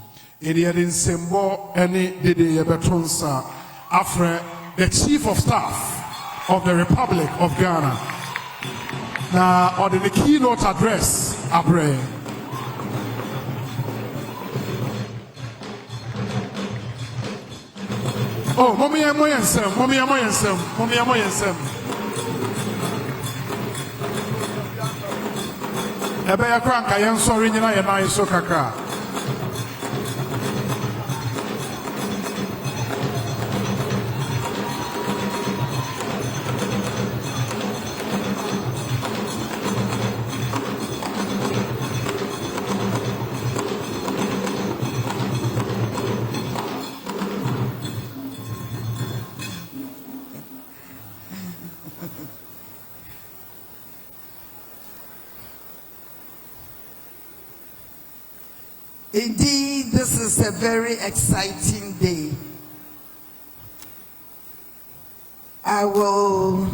In here in Sembo, any Didi Yabatonsa, Afre, the Chief of Staff of the Republic of Ghana. Now, or the keynote address, Apparel. Oh, Mommy, I'm going to say, Mommy, I'm going to say, Mommy, I'm going to say. Ebeya crank, I am sorry, you know, and I so kaka. Indeed, this is a very exciting day. I will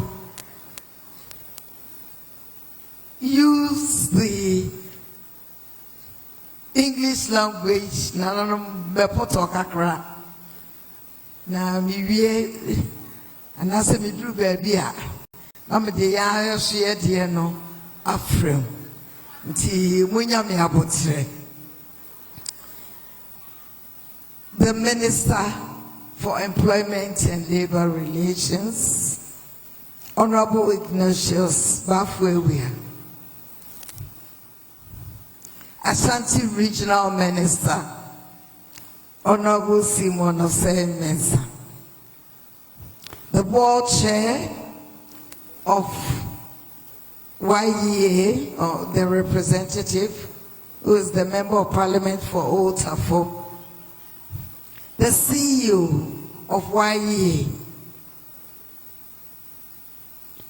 use the English language. Na miwie anase midru baby a na me de ya hye de no afrem nti munya me abotre. The Minister for Employment and Labor Relations, Honorable Ignatius Bafwewia, Ashanti Regional Minister, Honorable Simon Osei Mensah, the Board Chair of YEA, or the representative, who is the Member of Parliament for Old Tafo, the CEO of YEA,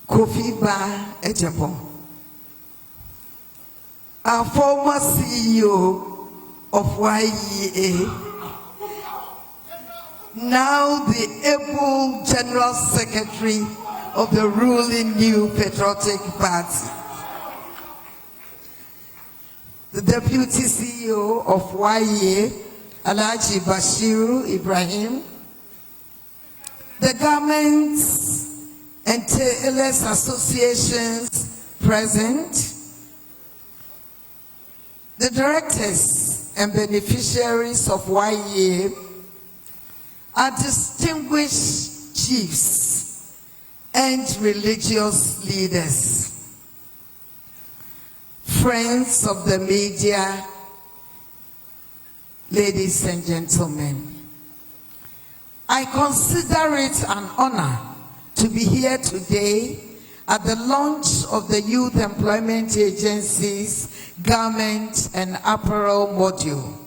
Kofi Ba Ejapon, our former CEO of YEA, now the able General Secretary of the ruling New Patriotic Party, the Deputy CEO of YEA, Alhaji Bashiru Ibrahim, the governments and tailors associations present, the directors and beneficiaries of YEA, our distinguished chiefs and religious leaders, friends of the media, ladies and gentlemen, I consider it an honor to be here today at the launch of the Youth Employment Agency's Garment and Apparel module.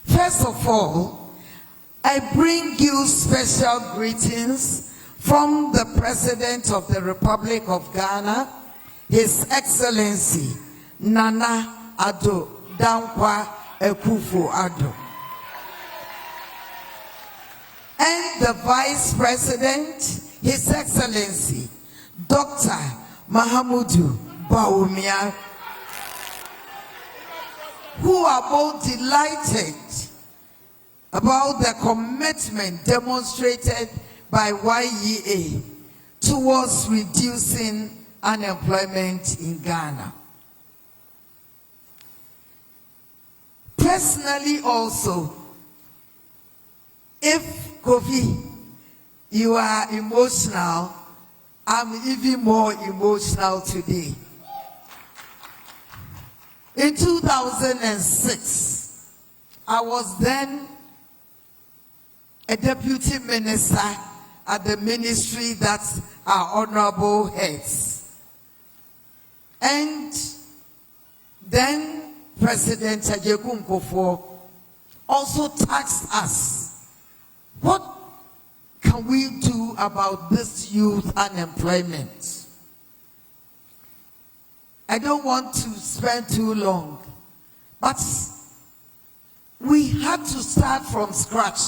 First of all, I bring you special greetings from the President of the Republic of Ghana, His Excellency Nana Addo Dankwa Akufo-Addo, and the Vice President, His Excellency Dr. Mahamudu Bawumia, who are both delighted about the commitment demonstrated by YEA towards reducing unemployment in Ghana. Personally also, if Kofi, you are emotional, I'm even more emotional today. In 2006, I was then a deputy minister at the ministry that our honorable heads. And then President Tajeku Nkofo also tasked us, what can we do about this youth unemployment? I don't want to spend too long, but we had to start from scratch.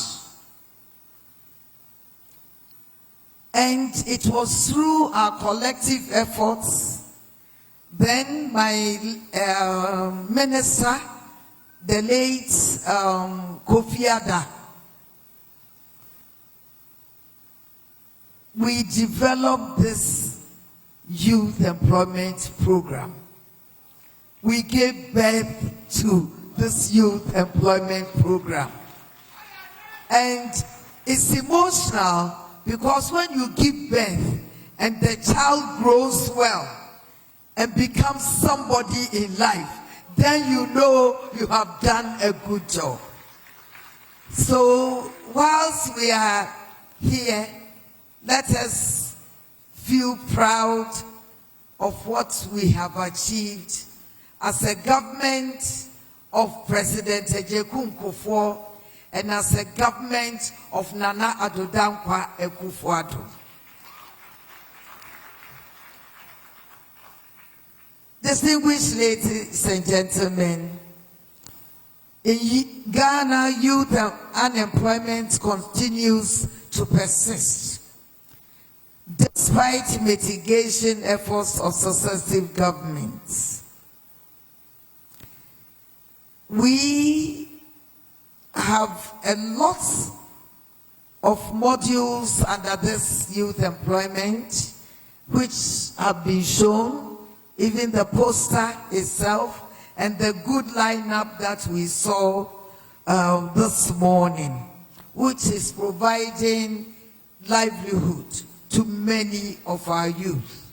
And it was through our collective efforts. Then my minister, the late Kofi Addo, we developed this youth employment program. We gave birth to this youth employment program. And it's emotional because when you give birth and the child grows well and becomes somebody in life, then you know you have done a good job. So whilst we are here, let us feel proud of what we have achieved as a government of President Tajeku Nkofo and as a government of Nana Addo Dankwa Akufo-Addo. Distinguished ladies and gentlemen, in Ghana, youth unemployment continues to persist despite mitigation efforts of successive governments. We have a lot of modules under this youth employment which have been shown, even the poster itself and the good lineup that we saw this morning, which is providing livelihood to many of our youth.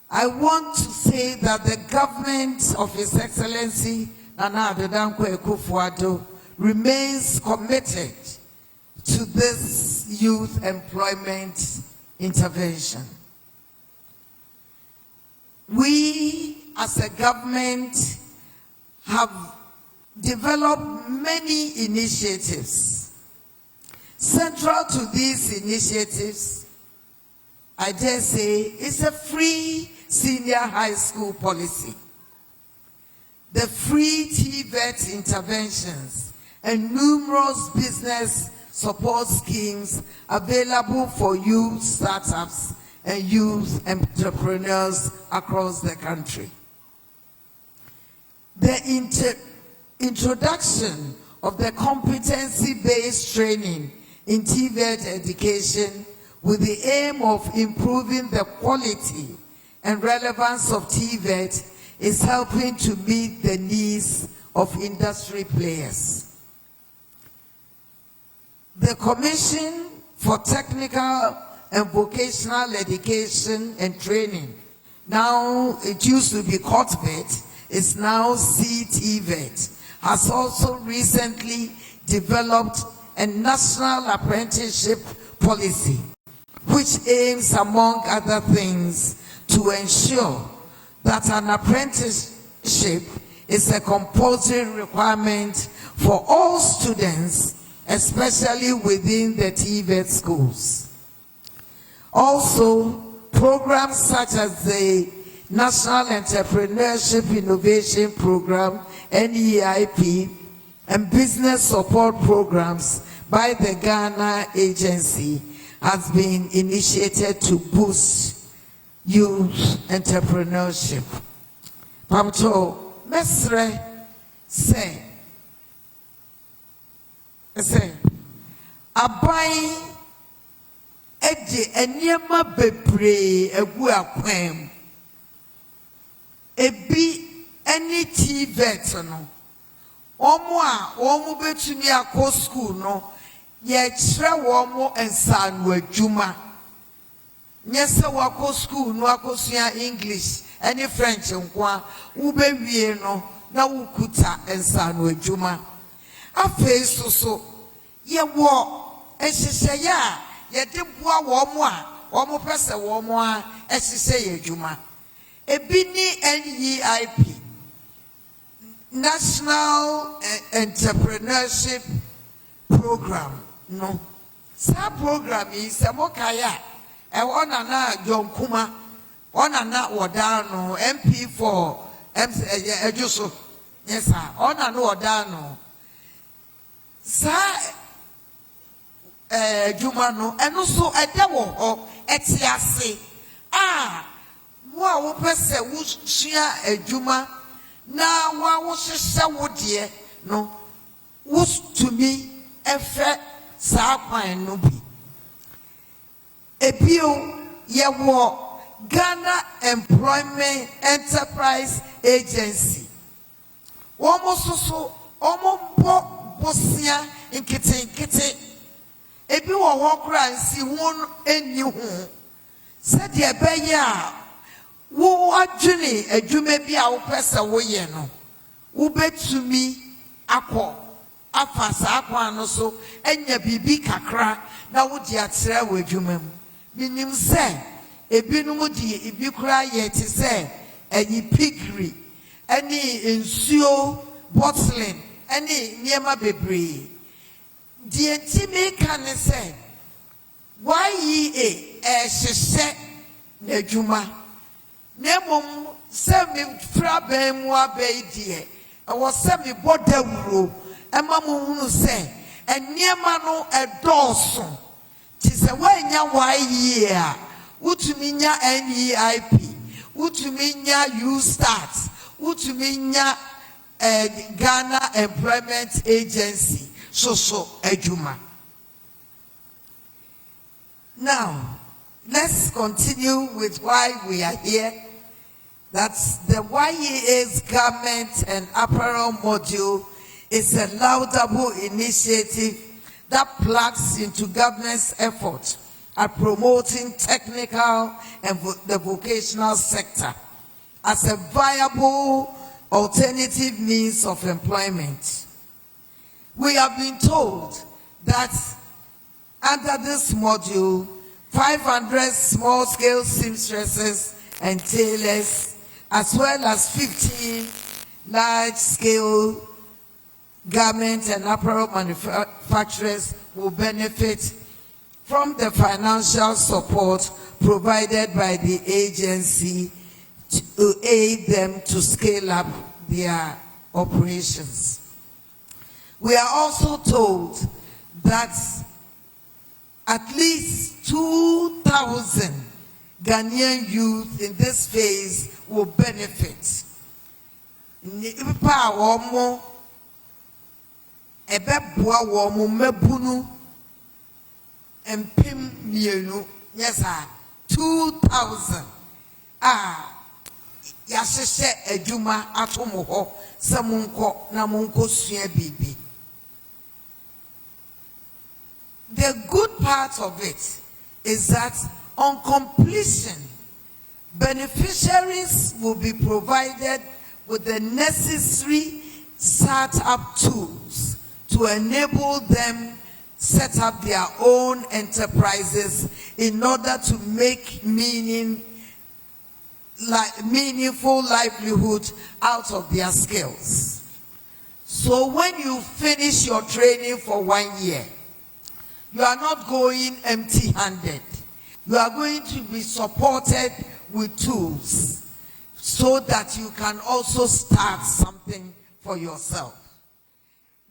I want to say that the government of His Excellency Nana Addo Dankwa Akufo-Addo remains committed to this youth employment intervention. We as a government have developed many initiatives. Central to these initiatives, I dare say, is a free senior high school policy, the free TVET interventions, and numerous business support schemes available for youth startups and youth entrepreneurs across the country. The introduction of the competency-based training in TVET education with the aim of improving the quality and relevance of TVET is helping to meet the needs of industry players. The Commission for Technical and Vocational Education and Training, now it used to be COTVET, is now CTVET, has also recently developed a national apprenticeship policy which aims, among other things, to ensure that an apprenticeship is a compulsory requirement for all students, especially within the TVET schools. Also, programs such as the National Entrepreneurship Innovation Program, NEIP, and business support programs by the Ghana Agency has been initiated to boost youth entrepreneurship. Pamto, Mesre say, abai eje eniema bebre egu akwam ebi eni TVET no omo betumi akọ school no ye kire womo ensanu adwuma nyese wako school no akosua English any French nkwa wo bewie no na wukuta ensanu adwuma afi so ye wo ehihye ya ye de boa womo pese womo a ehihye ye adwuma ebi ni NEIP, National Entrepreneurship Program. No, sa program is a mokaya. E wona na John Kuma, wona na Wodano MP for Ejuso. Yes sir, wona na Wodano. Sa Juma no, eno so edewo ho etiase. Wa wo pese wo sua adwuma na wa wo hyehyɛ wo de no wo tumi efe saa kwan no bi ebio ye wo Ghana Employment Enterprise Agency womo soso omo bosia nkete ebi wo ho kra nsi won eni ho said ye beye a wo adwene adwuma bi a wo pese wo ye no wo betumi akọ afa saa kwa no so enya bibi kakra na wo di atere wo adwuma mu minim se ebinom di ibi kra ye ti se enyi piggery eni ensuo bottling eni niema bebre di entimi kan se YEA hyehyɛ na adwuma nemom se mi fra ban mu abai die e wo se mi bodawuro ema mo hunu se eniema no edoso ti se wanya YEA utumi nya NEIP utumi nya U-Start utumi nya Ghana Employment Agency so adwuma. Now let's continue with why we are here. That's the YEA's Garment and Apparel module is a laudable initiative that plugs into government's effort at promoting technical and the vocational sector as a viable alternative means of employment. We have been told that under this module, 500 small-scale seamstresses and tailors, as well as 15 large-scale garment and apparel manufacturers will benefit from the financial support provided by the agency to aid them to scale up their operations. We are also told that at least 2,000 Ghanaian youth in this phase will benefit. Nipa womo ebeboa womo mabunu empim mienu yes sir 2,000 yasese adwuma atomo ho samunko na munko sua bibi. The good part of it is that on completion, beneficiaries will be provided with the necessary startup tools to enable them set up their own enterprises in order to make meaningful livelihood out of their skills. So when you finish your training for 1 year, you are not going empty-handed. You are going to be supported with tools so that you can also start something for yourself.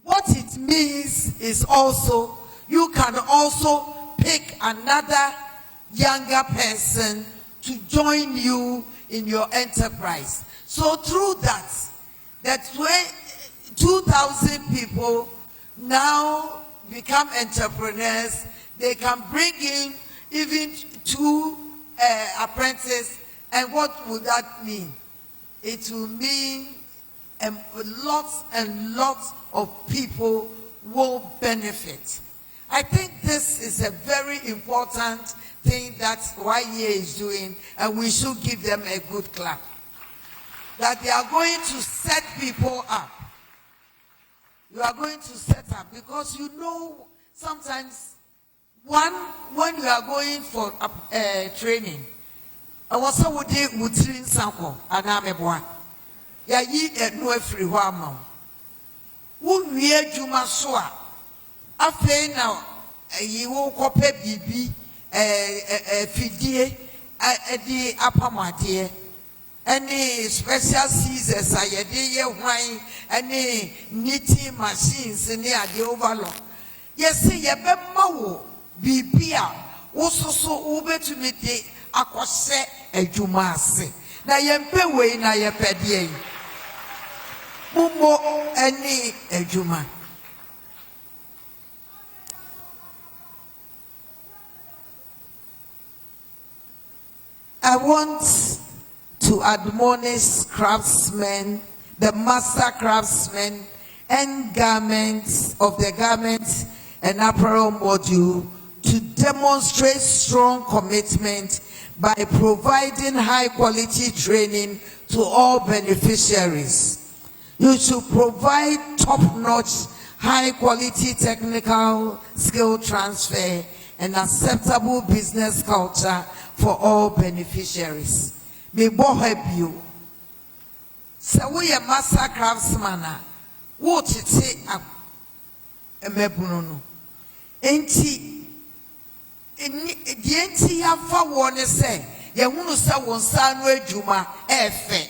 What it means is also you can also pick another younger person to join you in your enterprise. So through that, 2,000 people now become entrepreneurs. They can bring in even 2 apprentices. And what would that mean? It will mean lots and lots of people will benefit. I think this is a very important thing that YEA is doing, and we should give them a good clap. That they are going to set people up. You are going to set up, because you know sometimes when you are going for training, I was so would train sample and I'm a boy. Ya yi no free hɔ wo wie dwuma so a afei na yi wo kɔpɛ bibi fidie di apamade any special scissors a yɛde yɛ hwan any knitting machines ne ade overlock yɛse yɛbɛma wo bibi a wo soso wo betumi de akɔhyɛ adwuma ase na yɛmpɛ wei na yɛpɛ deɛ yi mumo any adwuma. I want to admonish craftsmen, the master craftsmen and garments of the garments and apparel module to demonstrate strong commitment by providing high quality training to all beneficiaries. You should provide top-notch, high-quality technical skill transfer and acceptable business culture for all beneficiaries. May God help you. So we are master craftsman. What it say? Emebuno. Enti ya fa wone say ye hunu say won sa no adwuma efe.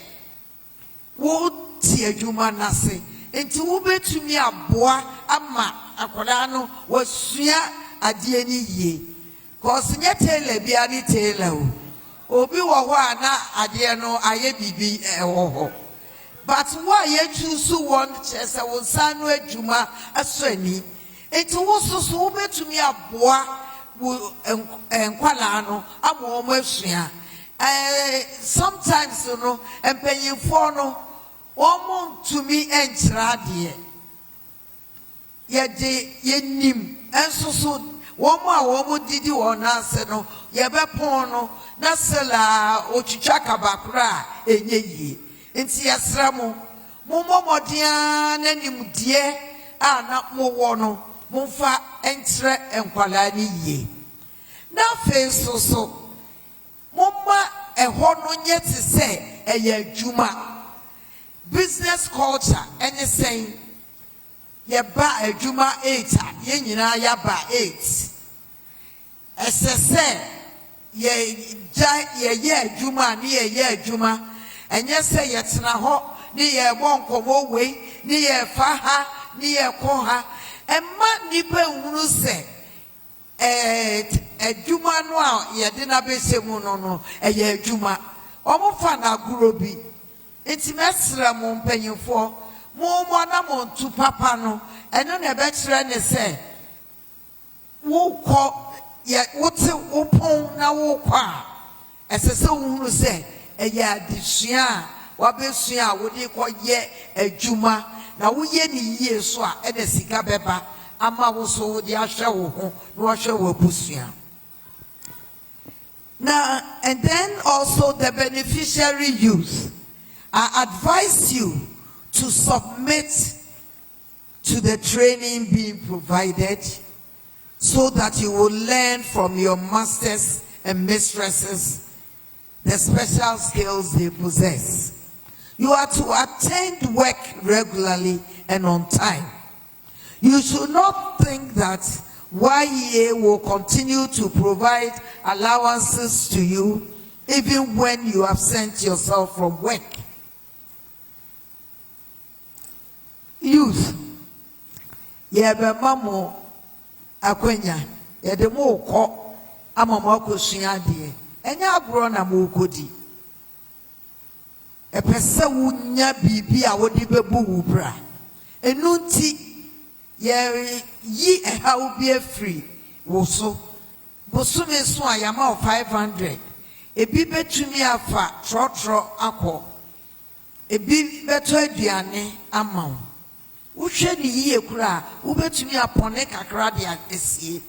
Wo ti adwuma nase enti wo betumi aboa ama akoda no wasua ade ani yie cause nye tailor bia ni tailor obi wo ho ana ade no aye bibi wo ho but why you choose one chese wo sa no adwuma asani enti wo soso wo betumi aboa wo enkwala no ama wo asua sometimes no empanyimfo no Omo to me entrade ye nim enso so womo didi wona se no ye bepon no na sela otwitwa kabakura enye yi enti yesra mo momodia na nimdie a na mo wo no momfa entre enkwala ni yi na fe so momma eho no nye te se eye adwuma business culture anything ye ba adwuma 8 ye nyina ya ba 8 esese ye adwuma ni ye adwuma enye se ye tena ho ni ye bonkomo wei ni ye fa ha ni ye ko ha emma nipa hunu se adwuma no a ye de na besemu no eye adwuma omo fa na gurobi enti mesra mo mpanyimfo mo na mo ntu papa no eno na be kire ne se wo kɔ ye wote wo pon na wo kɔ a esese wo hunu se eye adesua a wabesua a wo de kɔ ye adwuma na wo ye ni yie so a ene sika beba ama wo so wo de ahwɛ wo ho na wo hwɛ wo busua. Now and then also the beneficiary youth, I advise you to submit to the training being provided so that you will learn from your masters and mistresses the special skills they possess. You are to attend work regularly and on time. You should not think that YEA will continue to provide allowances to you even when you absent yourself from work. Youth, yebemamo akwenya yedemo ko amamo akosua de enya agro na mo kodi epese wunya bibi a wodi bebu wo bra enu nti ye yi ehaw bi afri wo so bosume so ayama 500 ebi betumi afa trotro akọ ebi beto aduane amaw wohwe ni yiye kura wo betumi apone kakra de asie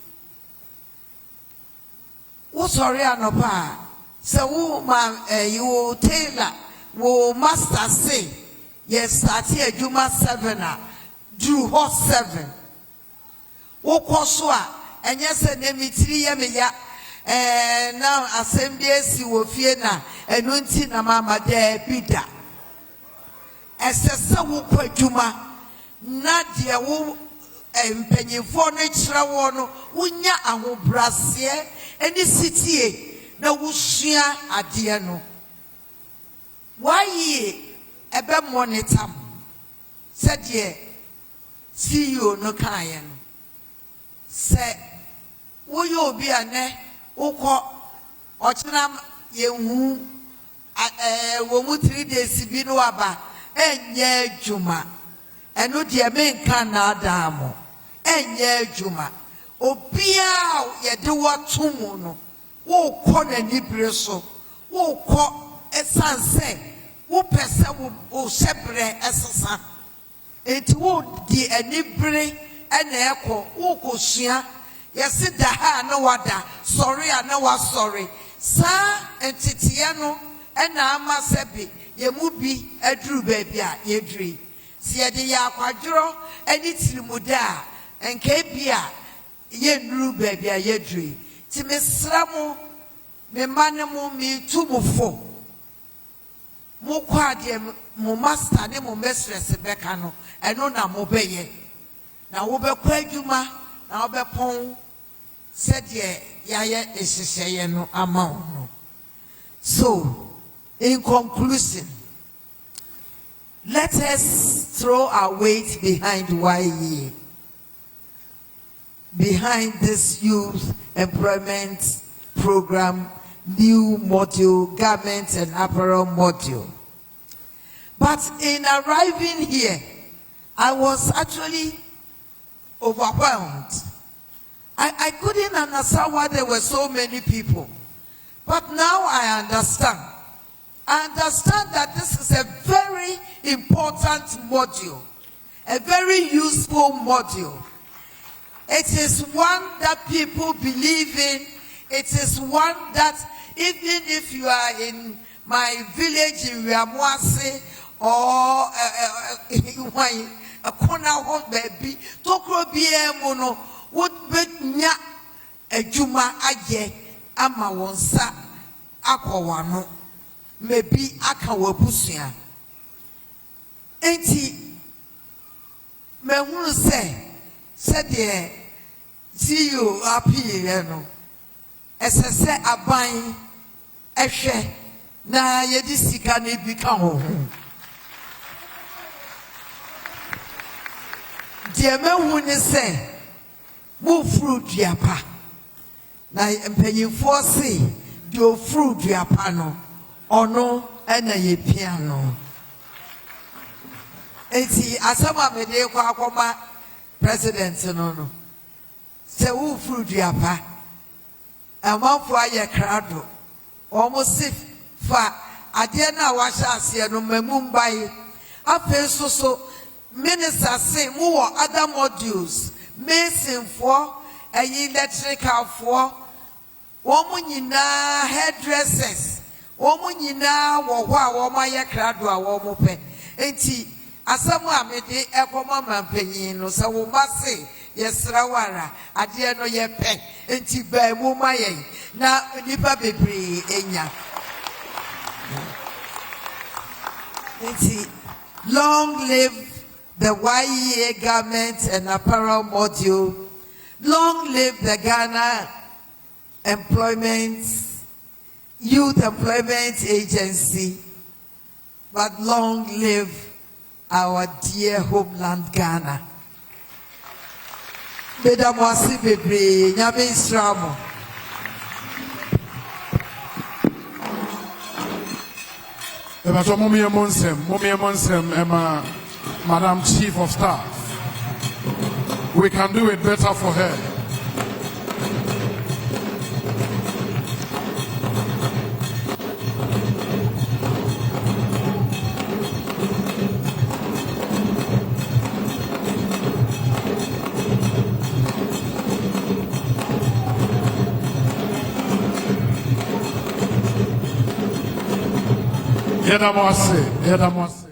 wo sorry anopa se wo ma you tailor wo master say yes start adwuma 7 do hot 7 wo koso a enye se na mitiri ye me ya now assembly si wo fie na enu nti na mama de bida esese wo kwadwuma na de wo empanyefo no kira wo no wonya ahobrase eni sitie na wusua ade no why ebe monitor said ye CEO no kan no se wo yo bi ane ukọ ọchịna yehu wo mu 3 days bi no aba enye adwuma eno de me nka na adamo enye adwuma obia ye de wato mu no wo kọ na nibre so wo kọ esanse wo pese wo sebre esesa enti wo di anibre ena ekọ wo kosua yesi da ha na wada sorry na wa sorry sa entitiye no ena ama sebi ye mu bi aduru ba bia ye duri si ye de ya kwadworo eni tirimuda enka bia ye nuru ba bia ye duri ti mesramu me manemu mi tumufo mo kwade mo master ne mo mistress beka no eno na mo beye na wo be kwadwuma na obepon said ye yaye esiseye no amount no. So in conclusion, let us throw our weight behind YE, behind this youth employment program new module, garment and apparel module. But in arriving here, I was actually overwhelmed. I couldn't understand why there were so many people. But now I understand. I understand that this is a very important module, a very useful module. It is one that people believe in. It is one that even if you are in my village in Riamwase or a corner home baby, tokro mono would nya a juma aye ama wonsa akwawano maybe akawabusia enti me hunu said the CEO happy no esese aban ehwe na yedi sika na bi ka ho die me hunu se mo fruit diapa na mpanyinfo se dio fruit diapa no ono ena ye piano eti asama me de kwa akoma president no se wo fruit diapa amanfo aye krado almost fa ade na wa sha ase no mamum bai afa so minister say mo other modules mason for electrical for woman nyina hairdressers woman nyina wo ho a wo maye krado a wo mo pe enti asamu amede ekoma mampanyin no se wo ma se yesrawara ade no ye pe enti ba mu ma yen na nipa bebre enya enti long live the YEA garment and apparel module. Long live the Ghana Youth Employment Agency. But long live our dear homeland Ghana. Bedamwasi bebre nyame isramo. Ebato mumie monsem Emma Madam Chief of Staff. We can do it better for her. Yedamwase.